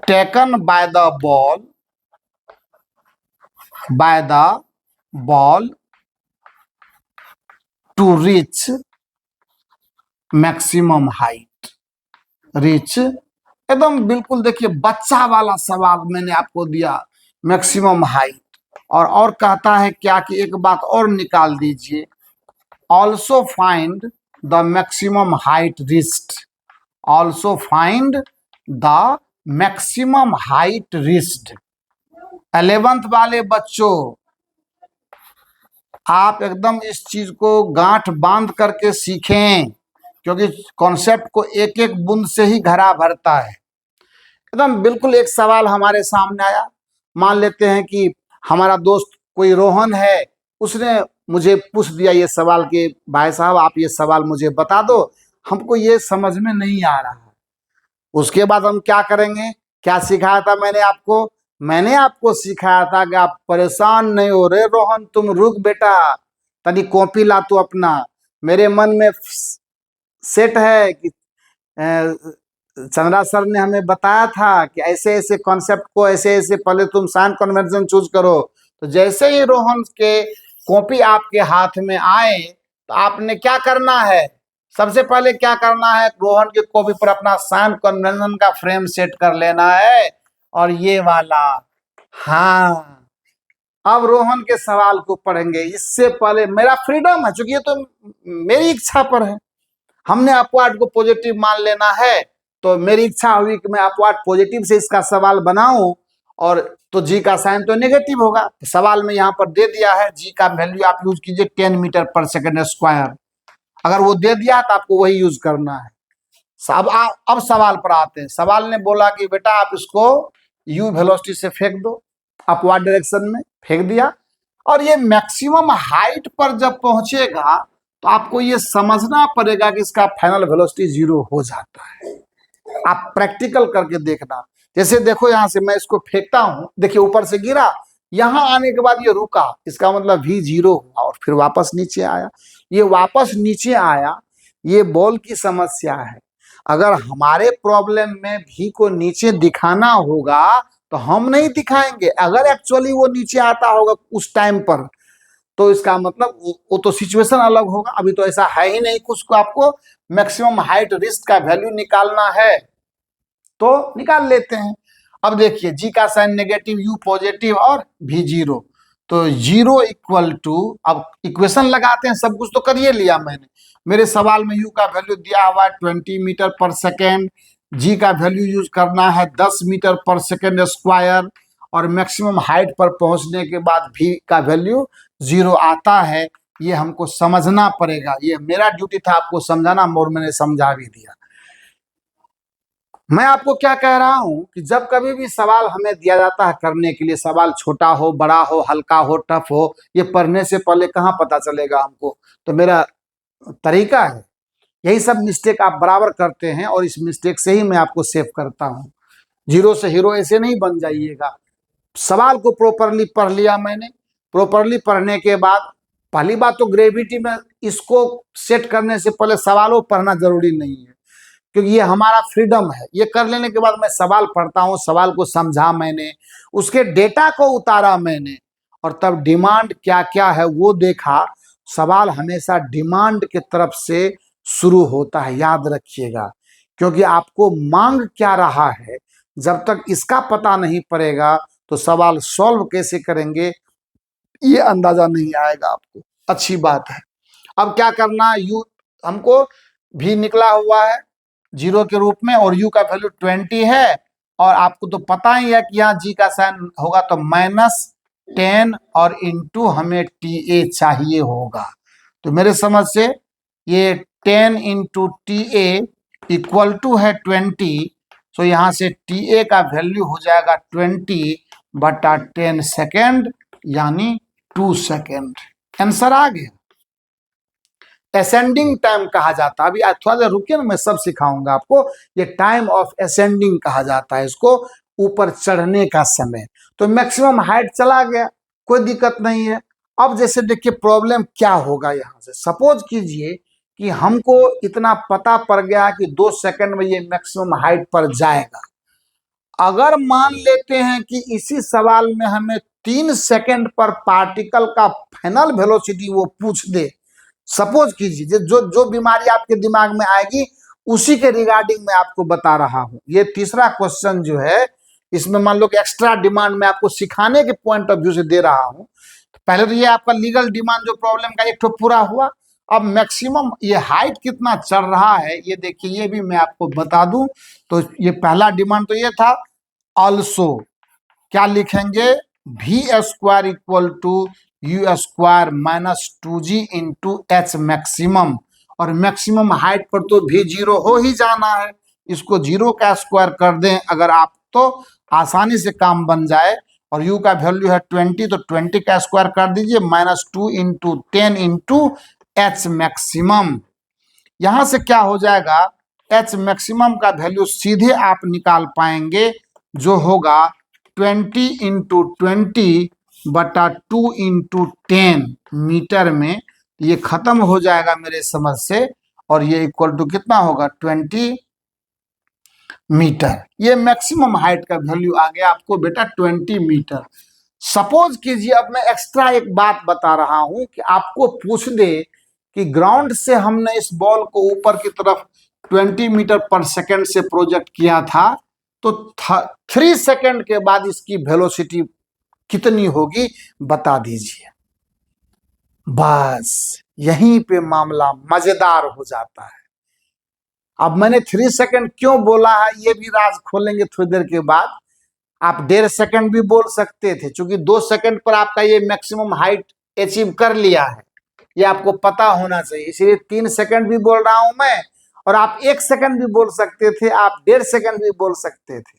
taken by the ball to reach maximum height, reach, एकदम बिल्कुल देखिए बच्चा वाला सवाल मैंने आपको दिया, मैक्सिमम हाइट। और कहता है क्या कि एक बात और निकाल दीजिए, also find the maximum height reached, also find the maximum height reached. 11th वाले बच्चों, आप एकदम इस चीज को गांठ बांध करके सीखें, क्योंकि कॉन्सेप्ट को एक एक बूंद से ही घड़ा भरता है। एकदम बिल्कुल एक सवाल हमारे सामने आया, मान लेते हैं कि हमारा दोस्त कोई रोहन है, उसने मुझे पूछ दिया ये सवाल कि भाई साहब आप ये सवाल मुझे बता दो, हमको ये समझ में नहीं आ रहा है। उसके बाद हम क्या करेंगे, क्या सिखाया था मैंने आपको, मैंने आपको सिखाया था कि आप परेशान नहीं हो रहे रोहन, तुम रुक बेटा, तनी कॉपी ला तू अपना। मेरे मन में सेट है कि चंद्रा सर ने हमें बताया था कि ऐसे ऐसे कॉन्सेप्ट को ऐसे ऐसे पहले तुम साइन कन्वेंशन चूज करो। तो जैसे ही रोहन के कॉपी आपके हाथ में आए, तो आपने क्या करना है, सबसे पहले क्या करना है, रोहन के कॉपी पर अपना साइन कन्वेंशन का फ्रेम सेट कर लेना है, और ये वाला, हाँ, अब रोहन के सवाल को पढ़ेंगे। इससे पहले मेरा फ्रीडम है, चूंकि ये तो मेरी इच्छा पर है, हमने अपवार्ड को पॉजिटिव मान लेना है, तो मेरी इच्छा हुई कि मैं अपवार्ड पॉजिटिव से इसका सवाल बनाऊं, और तो जी का साइन तो नेगेटिव होगा। तो सवाल में यहाँ पर दे दिया है जी का वैल्यू आप यूज कीजिए 10 मीटर पर सेकेंड स्क्वायर, अगर वो दे दिया तो आपको वही यूज करना है। अब सवाल पर आते हैं। सवाल ने बोला कि बेटा आप इसको यू वेलोसिटी से फेंक दो, अपवार्ड डायरेक्शन में फेंक दिया, और ये मैक्सिमम हाइट पर जब पहुंचेगा तो आपको ये समझना पड़ेगा कि इसका फाइनल वेलोसिटी 0 हो जाता है। आप प्रैक्टिकल करके देखना। जैसे देखो यहां से मैं इसको फेंकता हूं, देखिए ऊपर से गिरा, यहां आने के बाद ये रुका, इसका मतलब v 0 हुआ, और फिर वापस नीचे आया। ये वापस नीचे आया, ये बॉल की समस्या है। अगर हमारे प्रॉब्लम में v को नीचे दिखाना होगा तो हम नहीं दिखाएंगे, अगर एक्चुअली वो नीचे आता होगा उस टाइम पर, तो इसका मतलब वो तो सिचुएशन अलग होगा। अभी तो ऐसा है ही नहीं कुछ को आपको मैक्सिमम हाइट रिस्क का वैल्यू निकालना है, तो निकाल लेते हैं। अब देखिए जी का साइन नेगेटिव, यू पॉजिटिव और भी 0, तो 0 इक्वल टू, अब इक्वेशन लगाते हैं, सब कुछ तो करिए लिया मैंने। मेरे सवाल में यू का वैल्यू दिया हुआ है 20 मीटर पर सेकेंड, जी का वैल्यू यूज करना है 10 मीटर पर सेकेंड स्क्वायर, और मैक्सिमम हाइट पर पहुंचने के बाद v का वैल्यू 0 आता है। ये हमको समझना पड़ेगा, ये मेरा ड्यूटी था आपको समझाना और मैंने समझा भी दिया। मैं आपको क्या कह रहा हूं कि जब कभी भी सवाल हमें दिया जाता है करने के लिए, सवाल छोटा हो, बड़ा हो, हल्का हो, टफ हो, ये पढ़ने से पहले कहाँ पता चलेगा हमको। तो मेरा तरीका है, यही सब मिस्टेक आप बराबर करते हैं और इस मिस्टेक से ही मैं आपको सेव करता हूं। जीरो से हीरो ऐसे नहीं बन जाइएगा। सवाल को प्रॉपरली पढ़ लिया मैंने, प्रॉपरली पढ़ने के बाद पहली बात तो ग्रेविटी में इसको सेट करने से पहले सवालों पढ़ना जरूरी नहीं है, क्योंकि ये हमारा फ्रीडम है। ये कर लेने के बाद मैं सवाल पढ़ता हूँ, सवाल को समझा मैंने, उसके डेटा को उतारा मैंने और तब डिमांड क्या क्या है वो देखा। सवाल हमेशा डिमांड की तरफ से शुरू होता है, याद रखिएगा, क्योंकि आपको मांग क्या रहा है जब तक इसका पता नहीं पड़ेगा तो सवाल सॉल्व कैसे करेंगे ये अंदाजा नहीं आएगा आपको। अच्छी बात है। अब क्या करना, यू हमको भी निकला हुआ है 0 के रूप में और u का वैल्यू 20 है और आपको तो पता ही है कि यहाँ g का साइन होगा तो -10 और इंटू हमें TA चाहिए होगा। तो मेरे समझ से ये 10 इंटू TA इक्वल टू है 20। तो यहाँ से TA का वैल्यू हो जाएगा 20/10 सेकेंड यानी 2 सेकेंड। आंसर आ गया। असेंडिंग टाइम कहा जाता है, अभी थोड़ा देर रुकिए ना, मैं सब सिखाऊंगा आपको। ये टाइम ऑफ असेंडिंग कहा जाता है इसको, ऊपर चढ़ने का समय। तो मैक्सिमम हाइट चला गया, कोई दिक्कत नहीं है। अब जैसे देखिए प्रॉब्लम क्या होगा, यहाँ से सपोज कीजिए कि हमको इतना पता पड़ गया कि 2 सेकंड में ये मैक्सिमम हाइट पर जाएगा। अगर मान लेते हैं कि इसी सवाल में हमें 3 सेकंड पर पार्टिकल का फाइनल वेलोसिटी वो पूछ दे, सपोज कीजिए, जो जो बीमारी आपके दिमाग में आएगी उसी के रिगार्डिंग मैं आपको बता रहा हूं। ये तीसरा क्वेश्चन जो है इसमें मान लो कि एक्स्ट्रा डिमांड मैं आपको सिखाने के पॉइंट ऑफ व्यू से दे रहा हूं। पहले तो ये आपका लीगल डिमांड जो प्रॉब्लम का एक तो पूरा हुआ। अब मैक्सिमम ये हाइट कितना चढ़ रहा है ये देखिए, ये भी मैं आपको बता दूं। तो ये पहला डिमांड तो ये था, ऑल्सो क्या लिखेंगे, v² equal to u² -2g into h maximum. और मैक्सिमम हाइट पर तो भी 0 हो ही जाना है, इसको 0 का स्क्वायर कर दें अगर आप तो आसानी से काम बन जाए। और u का वैल्यू है 20 तो 20 का स्क्वायर कर दीजिए, -2 इंटू 10 इंटू एच मैक्सिमम। यहां से क्या हो जाएगा, एच मैक्सिमम का वैल्यू सीधे आप निकाल पाएंगे जो होगा 20 इंटू 20/2 इंटू 10 मीटर में। ये खत्म हो जाएगा मेरे समझ से और ये इक्वल टू कितना होगा, 20 मीटर। ये मैक्सिमम हाइट का वैल्यू आ गया आपको बेटा 20 मीटर। सपोज कीजिए, अब मैं एक्स्ट्रा एक बात बता रहा हूं कि आपको पूछ दे कि ग्राउंड से हमने इस बॉल को ऊपर की तरफ 20 मीटर पर सेकंड से प्रोजेक्ट किया था, तो 3 सेकंड के बाद इसकी वेलोसिटी कितनी होगी बता दीजिए। बस यहीं पे मामला मजेदार हो जाता है। अब मैंने 3 सेकंड क्यों बोला है ये भी राज खोलेंगे थोड़ी देर के बाद। आप 1.5 सेकंड भी बोल सकते थे, क्योंकि 2 सेकंड पर आपका ये मैक्सिमम हाइट अचीव कर लिया है, ये आपको पता होना चाहिए। इसलिए 3 सेकंड भी बोल रहा हूं मैं, और आप 1 सेकंड भी बोल सकते थे, आप 1.5 सेकंड भी बोल सकते थे,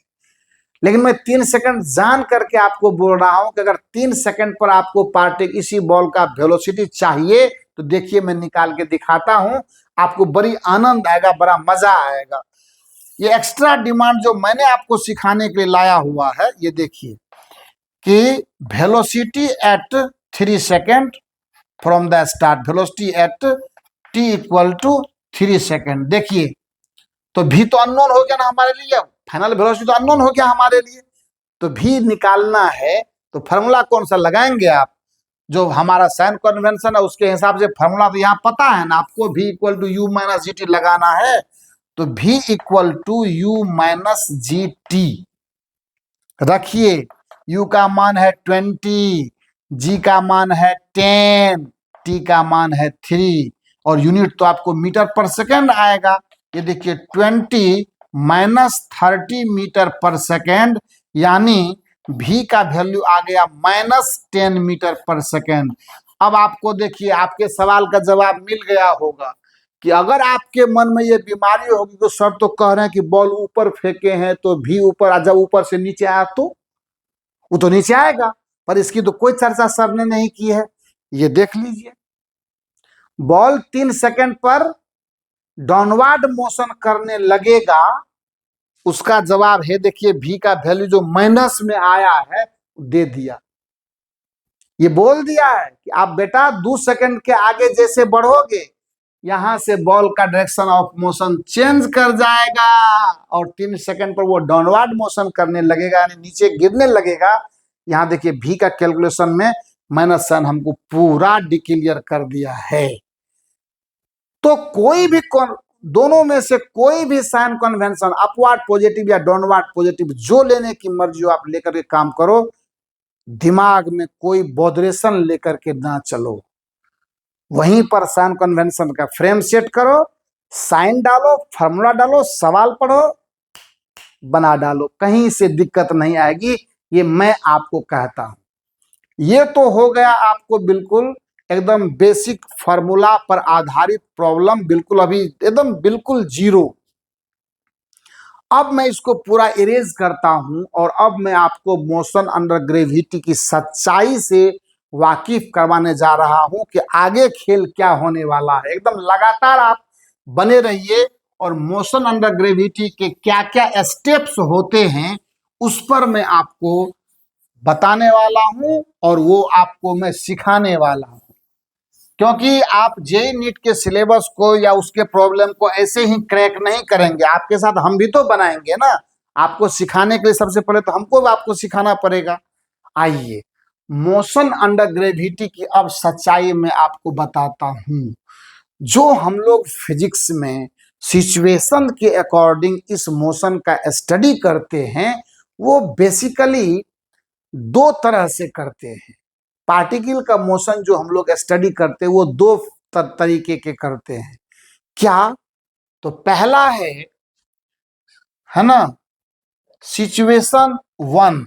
लेकिन मैं 3 सेकंड जान करके आपको बोल रहा हूं कि अगर 3 सेकंड पर आपको इसी बॉल का वेलोसिटी चाहिए तो देखिए मैं निकाल के दिखाता हूं, आपको बड़ी आनंद आएगा, बड़ा मजा आएगा। ये एक्स्ट्रा डिमांड जो मैंने आपको सिखाने के लिए लाया हुआ है, ये देखिए कि velocity at 3 second from the start, velocity at t equal to 3 second. देखिए तो भी तो अननोन हो गया ना हमारे लिए, फाइनल वेलोसिटी तो अननोन हो गया हमारे लिए। तो भी निकालना है तो फॉर्मूला कौन सा लगाएंगे आप, जो हमारा साइन कन्वेंशन है उसके हिसाब से फॉर्मूला तो यहाँ पता है ना आपको, v equal to u minus g t लगाना है। तो v equal to u minus g t रखिए, u का मान है 20, g का मान है 10, t का मान है 3 और यूनिट तो आपको मीटर पर सेकेंड आएगा। ये देखिए 20 - 30 मीटर पर सेकेंड यानी v का वैल्यू आ गया -10 मीटर/सेकेंड। अब आपको देखिए, आपके सवाल का जवाब मिल गया होगा कि अगर आपके मन में ये बीमारी होगी तो सर तो कह रहे हैं कि बॉल ऊपर फेंके हैं तो भी ऊपर, जब ऊपर से नीचे आया तो वो तो नीचे आएगा, पर इसकी तो कोई चर्चा सर ने नहीं की है। ये देख लीजिए, बॉल 3 सेकंड पर डाउनवर्ड मोशन करने लगेगा, उसका जवाब है, देखिए v का वैल्यू जो माइनस में आया है दे दिया। ये बोल दिया है कि आप बेटा 2 सेकंड के आगे जैसे बढ़ोगे, यहां से बॉल का डायरेक्शन ऑफ मोशन चेंज कर जाएगा और 3 सेकंड पर वो डाउनवर्ड मोशन करने लगेगा, यानी नीचे गिरने लगेगा। यहां देखिए v का कैलकुलेशन में माइनस साइन हमको पूरा डिक्लेयर कर दिया है। तो कोई भी दोनों में से कोई भी साइन कन्वेंशन, अपवर्ड पॉजिटिव या डाउनवर्ड पॉजिटिव, जो लेने की मर्जी हो आप लेकर के काम करो, दिमाग में कोई बॉदरेशन लेकर के ना चलो। वहीं पर साइन कन्वेंशन का फ्रेम सेट करो, साइन डालो, फॉर्मूला डालो, सवाल पढ़ो, बना डालो, कहीं से दिक्कत नहीं आएगी। ये मैं आपको कहता हूं। ये तो हो गया आपको बिल्कुल एकदम बेसिक फार्मूला पर आधारित प्रॉब्लम, बिल्कुल अभी एकदम बिल्कुल जीरो। अब मैं इसको पूरा इरेज करता हूं और अब मैं आपको मोशन अंडर ग्रेविटी की सच्चाई से वाकिफ करवाने जा रहा हूं कि आगे खेल क्या होने वाला है। एकदम लगातार आप बने रहिए और मोशन अंडर ग्रेविटी के क्या क्या स्टेप्स होते हैं उस पर मैं आपको बताने वाला हूं और वो आपको मैं सिखाने वाला हूं। क्योंकि आप जेईई नीट के सिलेबस को या उसके प्रॉब्लम को ऐसे ही क्रैक नहीं करेंगे, आपके साथ हम भी तो बनाएंगे ना। आपको सिखाने के लिए सबसे पहले तो हमको भी आपको सिखाना पड़ेगा। आइए, मोशन अंडर ग्रेविटी की अब सच्चाई में आपको बताता हूं। जो हम लोग फिजिक्स में सिचुएशन के अकॉर्डिंग इस मोशन का स्टडी करते हैं, वो बेसिकली दो तरह से करते हैं। पार्टिकल का मोशन जो हम लोग स्टडी करते हैं वो दो तरीके के करते हैं। क्या? तो पहला है ना, सिचुएशन वन।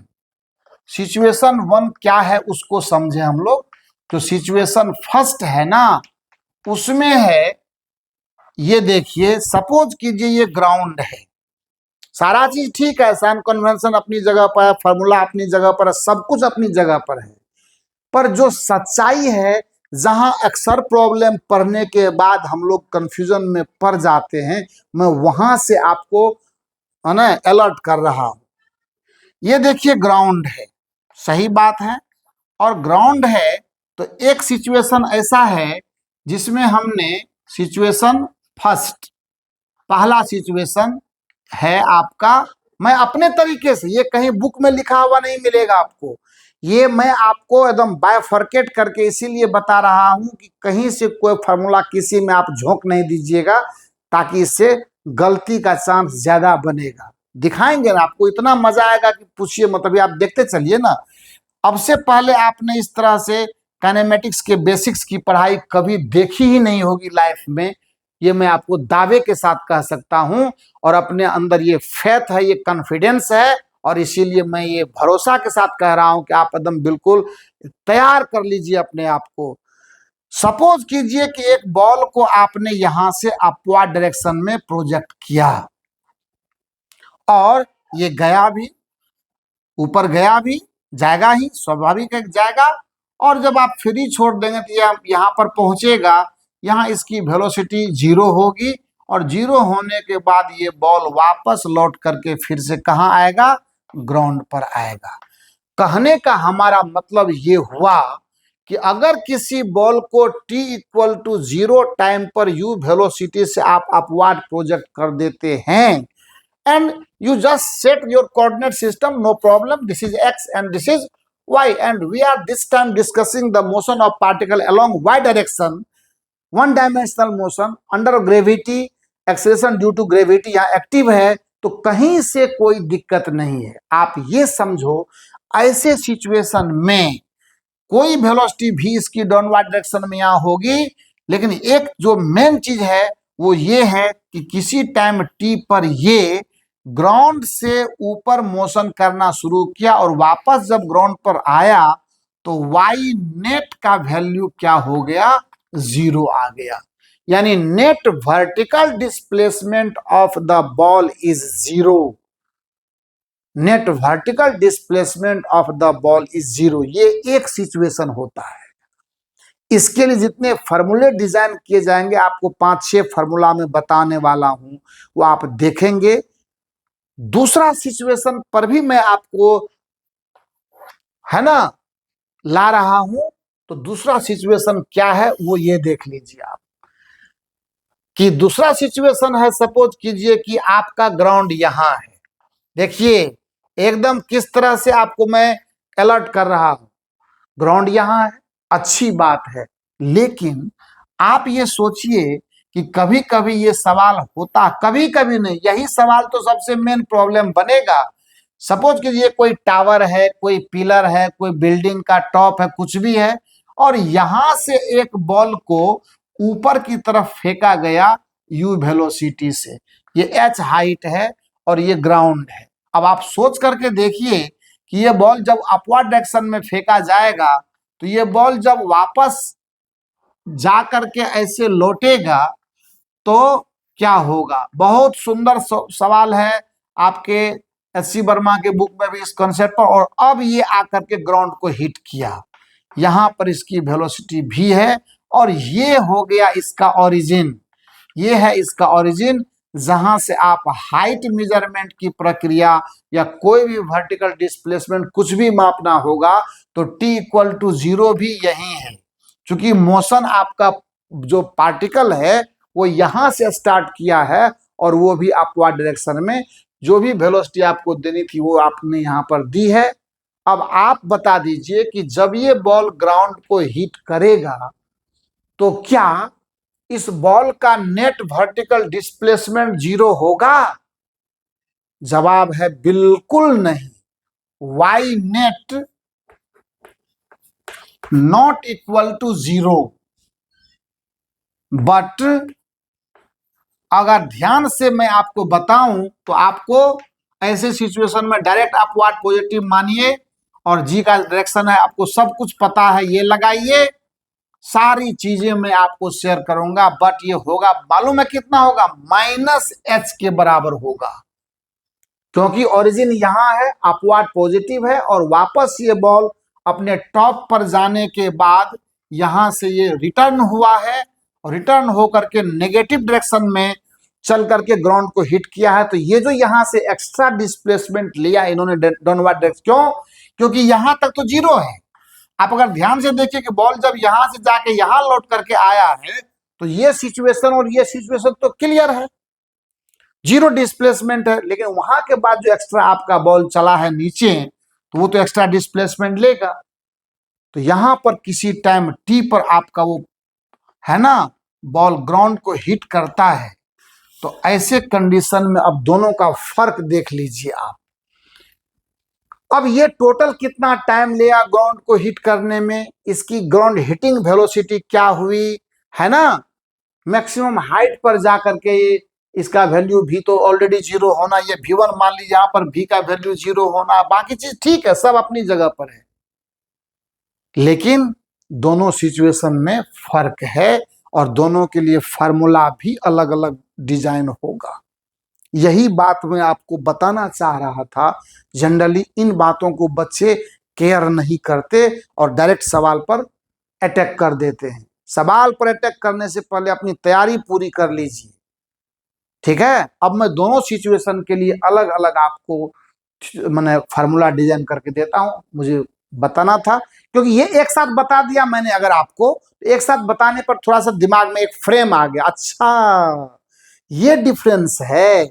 सिचुएशन वन क्या है उसको समझे हम लोग। तो सिचुएशन फर्स्ट है ना, उसमें है, ये देखिए, सपोज कीजिए ये ग्राउंड है, सारा चीज ठीक है, साइन कन्वेंशन अपनी जगह पर है, फॉर्मूला अपनी जगह पर है, सब कुछ अपनी जगह पर है। पर जो सच्चाई है, जहां अक्सर प्रॉब्लम पढ़ने के बाद हम लोग कंफ्यूजन में पड़ जाते हैं, मैं वहां से आपको है ना अलर्ट कर रहा हूं। ये देखिए ग्राउंड है, सही बात है, और ग्राउंड है तो एक सिचुएशन ऐसा है जिसमें हमने सिचुएशन फर्स्ट, पहला सिचुएशन है आपका, मैं अपने तरीके से, ये कहीं बुक में लिखा हुआ नहीं मिलेगा आपको, ये मैं आपको एकदम बायफर्केट करके इसीलिए बता रहा हूं कि कहीं से कोई फार्मूला किसी में आप झोंक नहीं दीजिएगा, ताकि इससे गलती का चांस ज्यादा बनेगा। दिखाएंगे ना आपको, इतना मजा आएगा कि पूछिए, मतलब आप देखते चलिए ना। अब से पहले आपने इस तरह से काइनेमेटिक्स के बेसिक्स की पढ़ाई कभी देखी ही नहीं होगी लाइफ में, ये मैं आपको दावे के साथ कह सकता हूं। और अपने अंदर ये फेथ है, ये कॉन्फिडेंस है, और इसीलिए मैं ये भरोसा के साथ कह रहा हूं कि आप एकदम बिल्कुल तैयार कर लीजिए अपने आप को। सपोज कीजिए कि एक बॉल को आपने यहां से अपवर्ड डायरेक्शन में प्रोजेक्ट किया और ये गया भी, ऊपर गया भी, जाएगा ही, स्वाभाविक है जाएगा। और जब आप फ्री छोड़ देंगे तो यहाँ पर पहुंचेगा, यहाँ इसकी वेलोसिटी 0 होगी, और 0 होने के बाद ये बॉल वापस लौट करके फिर से कहाँ आएगा? ग्राउंड पर आएगा। कहने का हमारा मतलब ये हुआ कि अगर किसी बॉल को t=0 टाइम पर u वेलोसिटी से आप अपवर्ड प्रोजेक्ट कर देते हैं, and you just set your coordinate system, no problem, this is x and this is y, and we are this time discussing the motion of particle along y direction, one dimensional motion under gravity, acceleration due to gravity यहाँ एक्टिव है, तो कहीं से कोई दिक्कत नहीं है। आप ये समझो, ऐसे सिचुएशन में कोई वेलोसिटी भी इसकी डाउनवर्ड डायरेक्शन में यहाँ होगी, लेकिन एक जो मेन चीज है वो ये है कि किसी टाइम t पर ये ग्राउंड से ऊपर मोशन करना शुरू किया और वापस जब ग्राउंड पर आया तो वाई नेट का वैल्यू क्या हो गया, 0 आ गया। यानी net vertical displacement of the ball is 0। Net vertical displacement of the ball is 0। ये एक सिचुएशन होता है। इसके लिए जितने फार्मूले डिजाइन किए जाएंगे, आपको 5-6 फार्मूला में बताने वाला हूं, वो आप देखेंगे। दूसरा सिचुएशन पर भी मैं आपको, है ना, ला रहा हूं। तो दूसरा सिचुएशन क्या है वो ये देख लीजिए आप, कि दूसरा सिचुएशन है, सपोज कीजिए कि आपका ग्राउंड यहां है। देखिए एकदम किस तरह से आपको मैं अलर्ट कर रहा हूं। ग्राउंड यहां है, अच्छी बात है, लेकिन आप ये सोचिए कि कभी कभी ये सवाल होता, कभी कभी नहीं, यही सवाल तो सबसे मेन प्रॉब्लम बनेगा। सपोज कीजिए कोई टावर है, कोई पिलर है, कोई बिल्डिंग का टॉप है, कुछ भी है, और यहां से एक बॉल को ऊपर की तरफ फेंका गया यू वेलोसिटी से। ये एच हाइट है और ये ग्राउंड है। अब आप सोच करके देखिए कि ये बॉल जब अपवर्ड डायरेक्शन में फेंका जाएगा तो ये बॉल जब वापस जा करके ऐसे लौटेगा तो क्या होगा। बहुत सुंदर सवाल है आपके एस सी वर्मा के बुक में भी इस कॉन्सेप्ट पर। और अब ये आकर के ग्राउंड को हिट किया, यहां पर इसकी वेलोसिटी भी है और ये हो गया इसका ओरिजिन। ये है इसका ओरिजिन, जहां से आप हाइट मेजरमेंट की प्रक्रिया या कोई भी वर्टिकल डिस्प्लेसमेंट कुछ भी मापना होगा तो t इक्वल टू 0 भी यही है। क्योंकि मोशन आपका जो पार्टिकल है वो यहां से स्टार्ट किया है और वो भी अपवर्ड डायरेक्शन में। जो भी वेलोसिटी आपको देनी थी वो आपने यहां पर दी है। अब आप बता दीजिए कि जब ये बॉल ग्राउंड को हिट करेगा तो क्या इस बॉल का नेट वर्टिकल डिस्प्लेसमेंट 0 होगा? जवाब है बिल्कुल नहीं। Why net not equal to 0। But अगर ध्यान से मैं आपको बताऊं तो आपको ऐसे सिचुएशन में डायरेक्ट अपवर्ड पॉजिटिव मानिए और जी का डायरेक्शन है, आपको सब कुछ पता है, ये लगाइए, सारी चीजें मैं आपको शेयर करूंगा। बट ये होगा, मालूम है कितना होगा, -h के बराबर होगा। क्योंकि ओरिजिन यहां है, अपवर्ड पॉजिटिव है और वापस ये बॉल अपने टॉप पर जाने के बाद यहां से ये रिटर्न हुआ है और रिटर्न होकर के नेगेटिव डायरेक्शन में चल करके ग्राउंड को हिट किया है। तो ये जो यहां से एक्स्ट्रा डिस्प्लेसमेंट लिया इन्होंने डाउनवर्ड डायरेक्शन, क्यों? क्योंकि यहां तक तो 0 है। आप अगर ध्यान से देखिए कि बॉल जब यहां से जाके यहां लौट करके आया है तो ये सिचुएशन और ये सिचुएशन तो क्लियर है, 0 डिस्प्लेसमेंट है। लेकिन वहां के बाद जो एक्स्ट्रा आपका बॉल चला है नीचे तो वो तो एक्स्ट्रा डिस्प्लेसमेंट लेगा। तो यहां पर किसी टाइम टी पर आपका वो, है ना, बॉल ग्राउंड को हिट करता है। तो ऐसे कंडीशन में अब दोनों का फर्क देख लीजिए आप। अब ये टोटल कितना टाइम लिया ग्राउंड को हिट करने में, इसकी ग्राउंड हिटिंग वेलोसिटी क्या हुई, है ना। मैक्सिमम हाइट पर जाकर के इसका वैल्यू भी तो ऑलरेडी 0 होना, ये V1 मान लीजिए, यहां पर V का वैल्यू 0 होना, बाकी चीज ठीक है, सब अपनी जगह पर है। लेकिन दोनों सिचुएशन में फर्क है और दोनों के लिए फार्मूला भी अलग अलग डिजाइन होगा। यही बात मैं आपको बताना चाह रहा था। जनरली इन बातों को बच्चे केयर नहीं करते और डायरेक्ट सवाल पर अटैक कर देते हैं। सवाल पर अटैक करने से पहले अपनी तैयारी पूरी कर लीजिए, ठीक है। अब मैं दोनों सिचुएशन के लिए अलग अलग आपको मैंने फार्मूला डिजाइन करके देता हूं, मुझे बताना था क्योंकि ये एक साथ बता दिया मैंने अगर आपको, तो एक साथ बताने पर थोड़ा सा दिमाग में एक फ्रेम आ गया, अच्छा ये डिफरेंस है,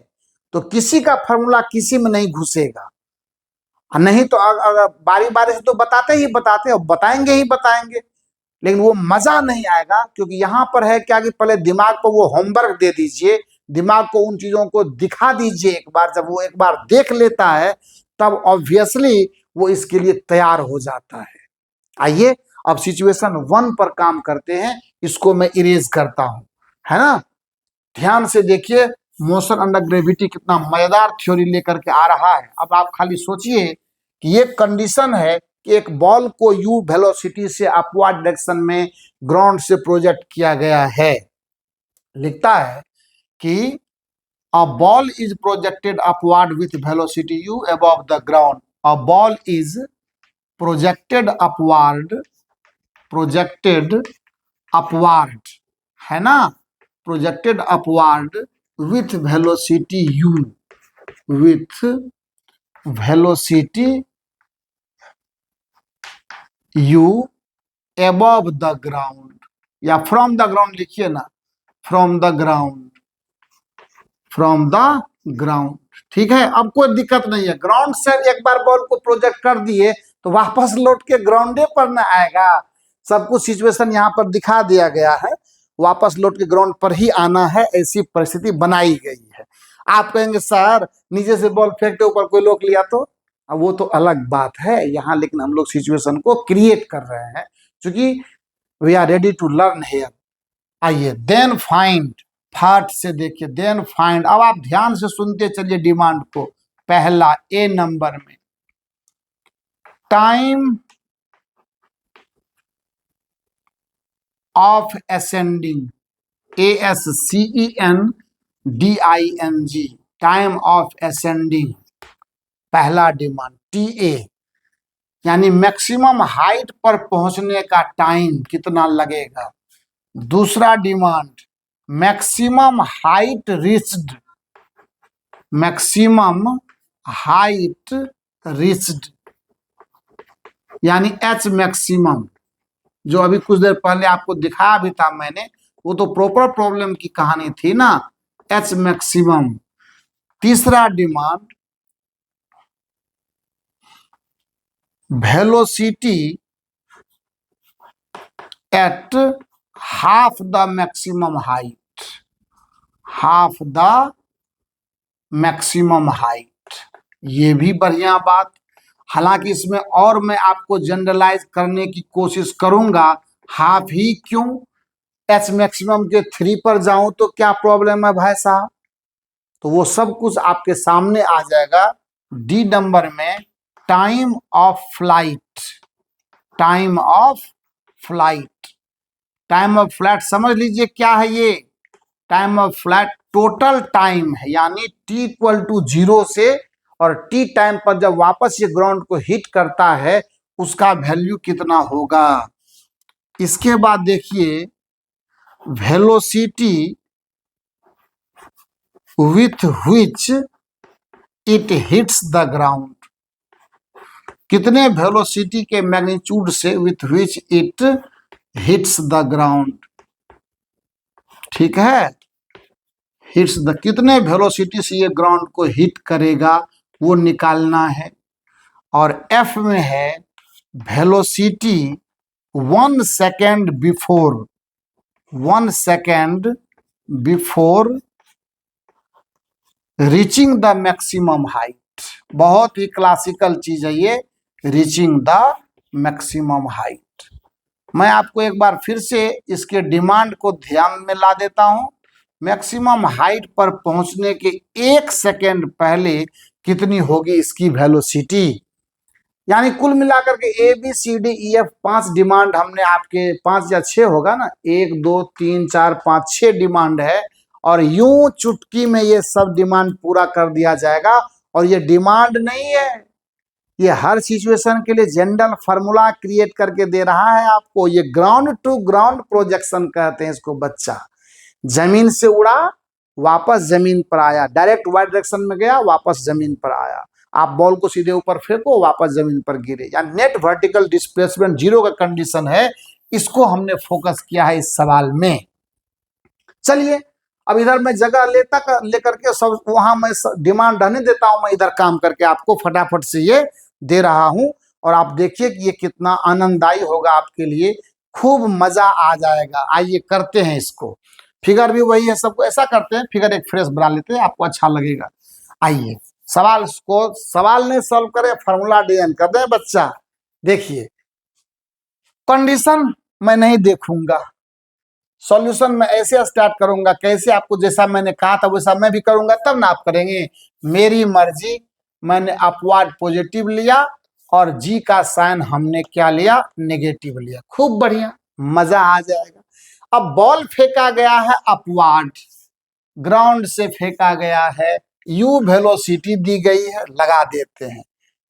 तो किसी का फार्मूला किसी में नहीं घुसेगा। नहीं तो अगर बारी बारी से तो बताते ही बताते और बताएंगे ही बताएंगे, लेकिन वो मजा नहीं आएगा। क्योंकि यहाँ पर है क्या कि पहले दिमाग को वो होमवर्क दे दीजिए, दिमाग को उन चीजों को दिखा दीजिए एक बार। जब वो एक बार देख लेता है तब ऑब्वियसली वो इसके लिए तैयार हो जाता है। आइए अब सिचुएशन 1 पर काम करते हैं, इसको मैं इरेज करता हूं, है ना। ध्यान से देखिए, मोशन अंडर ग्रेविटी कितना मजेदार थ्योरी लेकर के आ रहा है। अब आप खाली सोचिए कि ये कंडीशन है कि एक बॉल को u वेलोसिटी से अपवर्ड डायरेक्शन में ग्राउंड से प्रोजेक्ट किया गया है। लिखता है कि a ball is projected upward with velocity u above the ground. A ball is projected upward है ना, projected upward with velocity u, with velocity u above the ground, या फ्रॉम द ग्राउंड लिखिए ना, फ्रॉम द ग्राउंड। ठीक है, अब कोई दिक्कत नहीं है। ग्राउंड से एक बार बॉल को प्रोजेक्ट कर दिए तो वापस लौट के ग्राउंडे पर ना आएगा। सब कुछ सिचुएशन यहाँ पर दिखा दिया गया है, वापस लौट के ग्राउंड पर ही आना है, ऐसी परिस्थिति बनाई गई है। आप कहेंगे सर नीचे से बॉल फेंकते ऊपर कोई लोग लिया तो, अब वो तो अलग बात है यहाँ, लेकिन हम लोग सिचुएशन को क्रिएट कर रहे हैं क्योंकि we are ready to learn here. आइए, देन फाइंड, फट से देखिए, देन फाइंड। अब आप ध्यान से सुनते चलिए डिमांड को। पहला ए नंबर में, time of ascending, ASCENDING, time of ascending, पहला डिमांड TA, यानी मैक्सिमम हाइट पर पहुंचने का टाइम कितना लगेगा। दूसरा demand maximum height reached, maximum height reached यानी H मैक्सिमम, जो अभी कुछ देर पहले आपको दिखाया भी था मैंने, वो तो प्रॉपर प्रॉब्लम की कहानी थी ना, H मैक्सिमम। तीसरा demand velocity at half the maximum height, half the maximum height, ये भी बढ़िया बात। हालांकि इसमें और मैं आपको जनरलाइज करने की कोशिश करूंगा, हाफ ही क्यों, H मैक्सिमम के 3 पर जाऊं तो क्या प्रॉब्लम है भाई साहब, तो वो सब कुछ आपके सामने आ जाएगा। डी नंबर में time of flight, time of flight, time of flight समझ लीजिए क्या है ये। Time of flight total time है, यानी t = 0 से और t टाइम पर जब वापस ये ग्राउंड को हिट करता है उसका वैल्यू कितना होगा। इसके बाद देखिए velocity with which it hits the ground, कितने वेलोसिटी के मैग्नीट्यूड से with which it hits the ground, ठीक है, हिट्स द, कितने वेलोसिटी से ये ग्राउंड को हिट करेगा वो निकालना है। और F में है velocity 1 second before, 1 second before reaching the maximum height, बहुत ही क्लासिकल चीज है ये, रीचिंग द मैक्सिमम हाइट। मैं आपको एक बार फिर से इसके डिमांड को ध्यान में ला देता हूं। मैक्सिमम हाइट पर पहुंचने के 1 सेकेंड पहले कितनी होगी इसकी वेलोसिटी, यानी कुल मिलाकर के ABCDEF 5 डिमांड हमने आपके, 5 या 6 होगा ना, 1 2 3 4 5 6 डिमांड है, और यूं चुटकी में ये सब डिमांड पूरा कर दिया जाएगा। और ये डिमांड नहीं है, ये हर सिचुएशन के लिए जनरल फार्मूला क्रिएट करके दे रहा है आपको। ये ग्राउंड टू ग्राउंड प्रोजेक्शन कहते हैं इसको बच्चा। जमीन से उड़ा वापस जमीन पर आया, डायरेक्ट वाई डायरेक्शन में गया वापस जमीन पर आया, आप बॉल को सीधे ऊपर फेंको वापस जमीन पर गिरे, या नेट वर्टिकल डिस्प्लेसमेंट 0 का कंडीशन है, इसको हमने फोकस किया है इस सवाल में। चलिए अब इधर मैं जगह लेकर के सब वहां मैं डिमांड रहने देता हूं, मैं इधर काम करके आपको फटाफट से ये दे रहा हूं, और आप देखिए कि ये कितना आनंददायी होगा आपके लिए, खूब मजा आ जाएगा। आइए करते हैं इसको। फिगर भी वही है, सबको ऐसा करते हैं, फिगर एक फ्रेश बना लेते हैं, आपको अच्छा लगेगा। आइए सवाल को, सवाल नहीं सॉल्व करें, फार्मूला डिजाइन कर दें बच्चा। देखिए कंडीशन मैं नहीं देखूंगा, सॉल्यूशन मैं ऐसे स्टार्ट करूंगा, कैसे आपको जैसा मैंने कहा था वैसा मैं भी करूंगा, तब ना आप करेंगे। मेरी मर्जी, मैंने अपवार्ड पॉजिटिव लिया और जी का साइन हमने क्या लिया, नेगेटिव लिया। खूब बढ़िया, मजा आ जाएगा। अब बॉल फेंका गया है अपवार्ड, ग्राउंड से फेंका गया है, यू वेलोसिटी दी गई है, लगा देते हैं।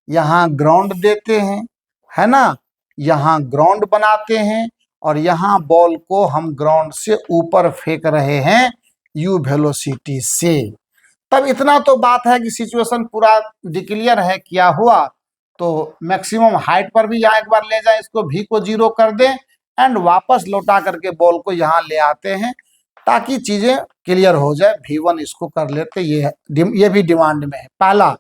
यहाँ ग्राउंड देते हैं, है ना, यहाँ ग्राउंड बनाते हैं और यहाँ बॉल को हम ग्राउंड से ऊपर फेंक रहे हैं यू वेलोसिटी से। तब इतना तो बात है कि सिचुएशन पूरा डिक्लियर है क्या हुआ। तो मैक्सिमम हाइट पर भी यहाँ एक बार ले जाए, इसको भी को 0 कर दें एंड वापस लौटा करके बॉल को यहाँ ले आते हैं ताकि चीजें क्लियर हो जाए। V1 इसको कर लेते, ये भी डिमांड में है। पहला,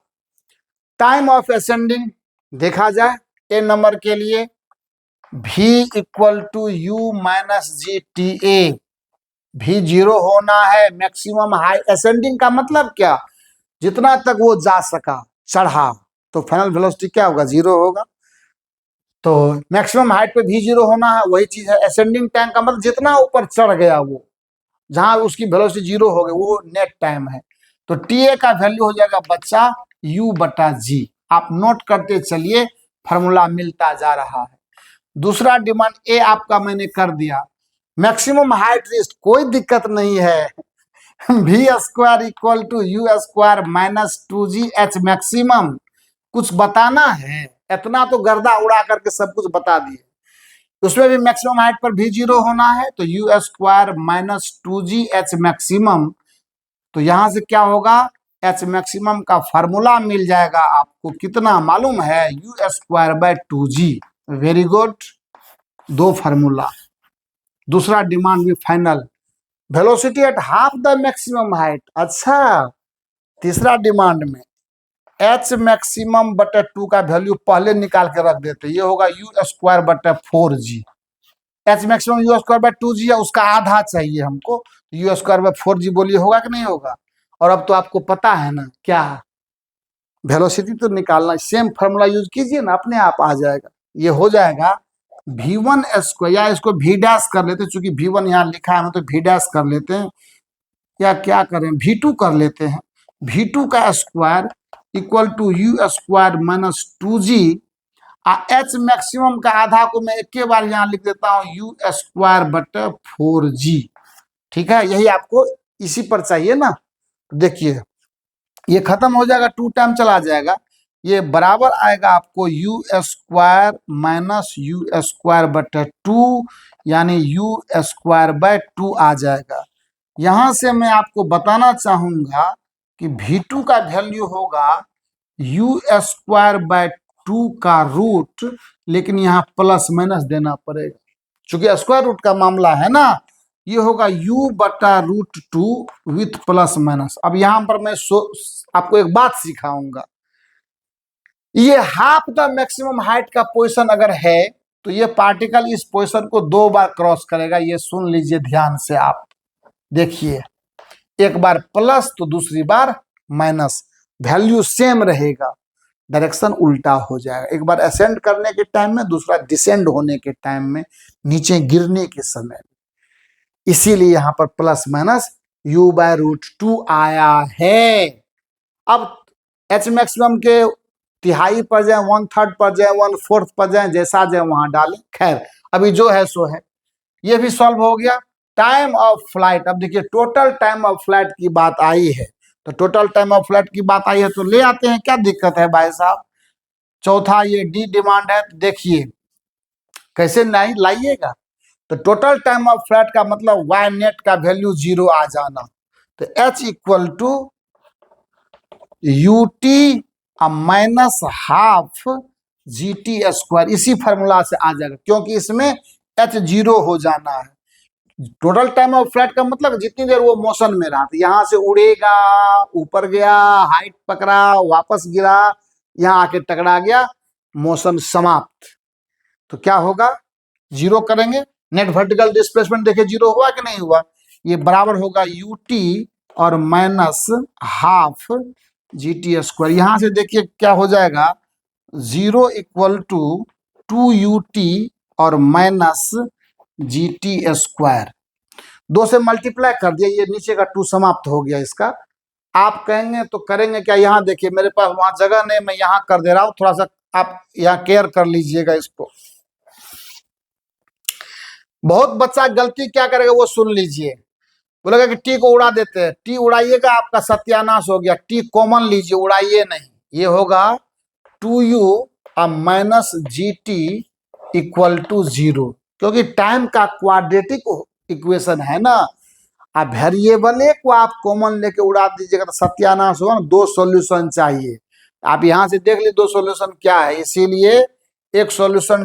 टाइम ऑफ असेंडिंग देखा जाए ए नंबर के लिए, V equal to u minus g t ए। भी 0 होना है। मैक्सिमम हाई असेंडिंग का मतलब क्या, जितना तक वो जा सका, चढ़ा, तो फाइनल वेलोसिटी क्या होगा, 0 होगा। तो मैक्सिमम हाइट पे भी 0 होना है, वही चीज है। असेंडिंग टाइम का मतलब जितना ऊपर चढ़ गया वो, जहां उसकी वेलोसिटी 0 हो गई, वो नेट टाइम है। तो टी ए का वैल्यू हो जाएगा बच्चा u बटा जी। आप नोट करते चलिए, फॉर्मूला मिलता जा रहा है। दूसरा डिमांड ए आपका मैंने कर दिया, मैक्सिमम हाइट रिस्ट, कोई दिक्कत नहीं है। V square equal to u square minus 2g h maximum. कुछ बताना है, इतना तो गर्दा उड़ा करके सब कुछ बता दिए। उसमें भी मैक्सिमम हाइट पर भी 0 होना है, तो you square minus 2g h maximum. तो यहां से क्या होगा, एच मैक्सिमम का फार्मूला मिल जाएगा आपको, कितना मालूम है, you square by 2g। Very good, 2 formula. दूसरा डिमांड भी final, velocity at half the maximum height. अच्छा, तीसरा डिमांड में एच मैक्सिमम बटे 2 का वैल्यू पहले निकाल के रख देते, ये होगा यू स्क्वायर बटे 4g। H maximum you square by 2g है, उसका आधा चाहिए हमको, यू स्क्वायर बाय 4g बोलिए होगा कि नहीं होगा। और अब तो आपको पता है ना क्या, वेलोसिटी तो निकालना, सेम फार्मूला यूज कीजिए ना, अपने आप आ जाएगा। ये हो जाएगा v1 स्क्वायर, या इसको v डैश कर लेते हैं, चूंकि v1 यहाँ लिखा है ना, तो v डैश कर लेते हैं, या क्या करें, v2 कर लेते हैं। v2 का square equal to u square minus 2g, h maximum का आधा को मैं एक बार यहाँ लिख देता हूँ, यू स्क्वायर बटे 4g। ठीक है, यही आपको इसी पर चाहिए ना। देखिए ये खत्म हो जाएगा, 2 टाइम चला जाएगा, ये बराबर आएगा आपको you square minus you square बटे 2, यानी यू स्क्वायर बाय 2 आ जाएगा। यहां से मैं आपको बताना चाहूंगा कि V2 का वैल्यू होगा यू स्क्वायर बाय 2 का रूट, लेकिन यहाँ प्लस माइनस देना पड़ेगा, चूंकि स्क्वायर रूट का मामला है ना। ये होगा u बटा रूट 2 विथ प्लस माइनस। अब यहां पर मैं आपको एक बात सिखाऊंगा, ये हाफ द मैक्सिमम हाइट का पोजीशन अगर है तो ये पार्टिकल इस पोजीशन को 2 बार क्रॉस करेगा। ये सुन लीजिए ध्यान से, आप देखिए, एक बार प्लस तो दूसरी बार माइनस, वैल्यू सेम रहेगा, डायरेक्शन उल्टा हो जाएगा। एक बार असेंड करने के टाइम में, दूसरा डिसेंड होने के टाइम में, नीचे गिरने के समय। इसीलिए यहां पर plus minus u by root 2 आया है। अब एच मैक्सिमम के तिहाई पर जाए, 1/3 पर जाए, 1/4 पर जाए, जैसा जाए वहां डालें। खैर अभी जो है सो है, ये भी सॉल्व हो गया। टाइम ऑफ फ्लाइट, अब देखिए टोटल टाइम ऑफ फ्लाइट की बात आई है, तो टोटल टाइम ऑफ फ्लाइट की बात आई है तो ले आते हैं, क्या दिक्कत है भाई साहब। चौथा ये डी डिमांड है, तो देखिए कैसे नहीं लाइएगा। तो टोटल टाइम ऑफ फ्लाइट का मतलब वाई नेट का वैल्यू 0 आ जाना, तो h equal to u t minus half g t square, इसी फॉर्मूला से आ जाएगा, क्योंकि इसमें एच 0 हो जाना है। टोटल टाइम ऑफ फ्लाइट का मतलब जितनी देर वो मोशन में रहा, यहां से उड़ेगा, ऊपर गया, हाइट पकड़ा, वापस गिरा, यहाँ आके टकरा गया, मोशन समाप्त। तो क्या होगा, 0 करेंगे, नेट वर्टिकल डिस्प्लेसमेंट देखिए 0 हुआ कि नहीं हुआ, ये बराबर होगा यू टी और minus half g t square. यहां से देखिए क्या हो जाएगा, 0 इक्वल टू 2 यू टी और माइनस जी टी स्क्वायर। 2 से मल्टीप्लाई कर दिया, ये नीचे का 2 समाप्त हो गया इसका। आप कहेंगे तो करेंगे क्या, यहाँ देखिए मेरे पास वहां जगह नहीं, मैं यहाँ कर दे रहा हूं, थोड़ा सा आप यहाँ केयर कर लीजिएगा इसको। बहुत बच्चा गलती क्या करेगा वो सुन लीजिए, बोलेगा कि टी को उड़ा देते हैं, टी उड़ाइएगा आपका सत्यानाश हो गया। टी कॉमन लीजिए, उड़ाइए नहीं। ये होगा 2u minus g t equal to 0, क्योंकि टाइम का क्वाड्रेटिक इक्वेशन है ना। अब वेरिएबल को आप कॉमन लेके उड़ा दीजिएगा तो सत्यानाश होगा ना। 2 सॉल्यूशन चाहिए, आप यहां से देख लीजिए 2 सॉल्यूशन क्या है, इसीलिए एक सॉल्यूशन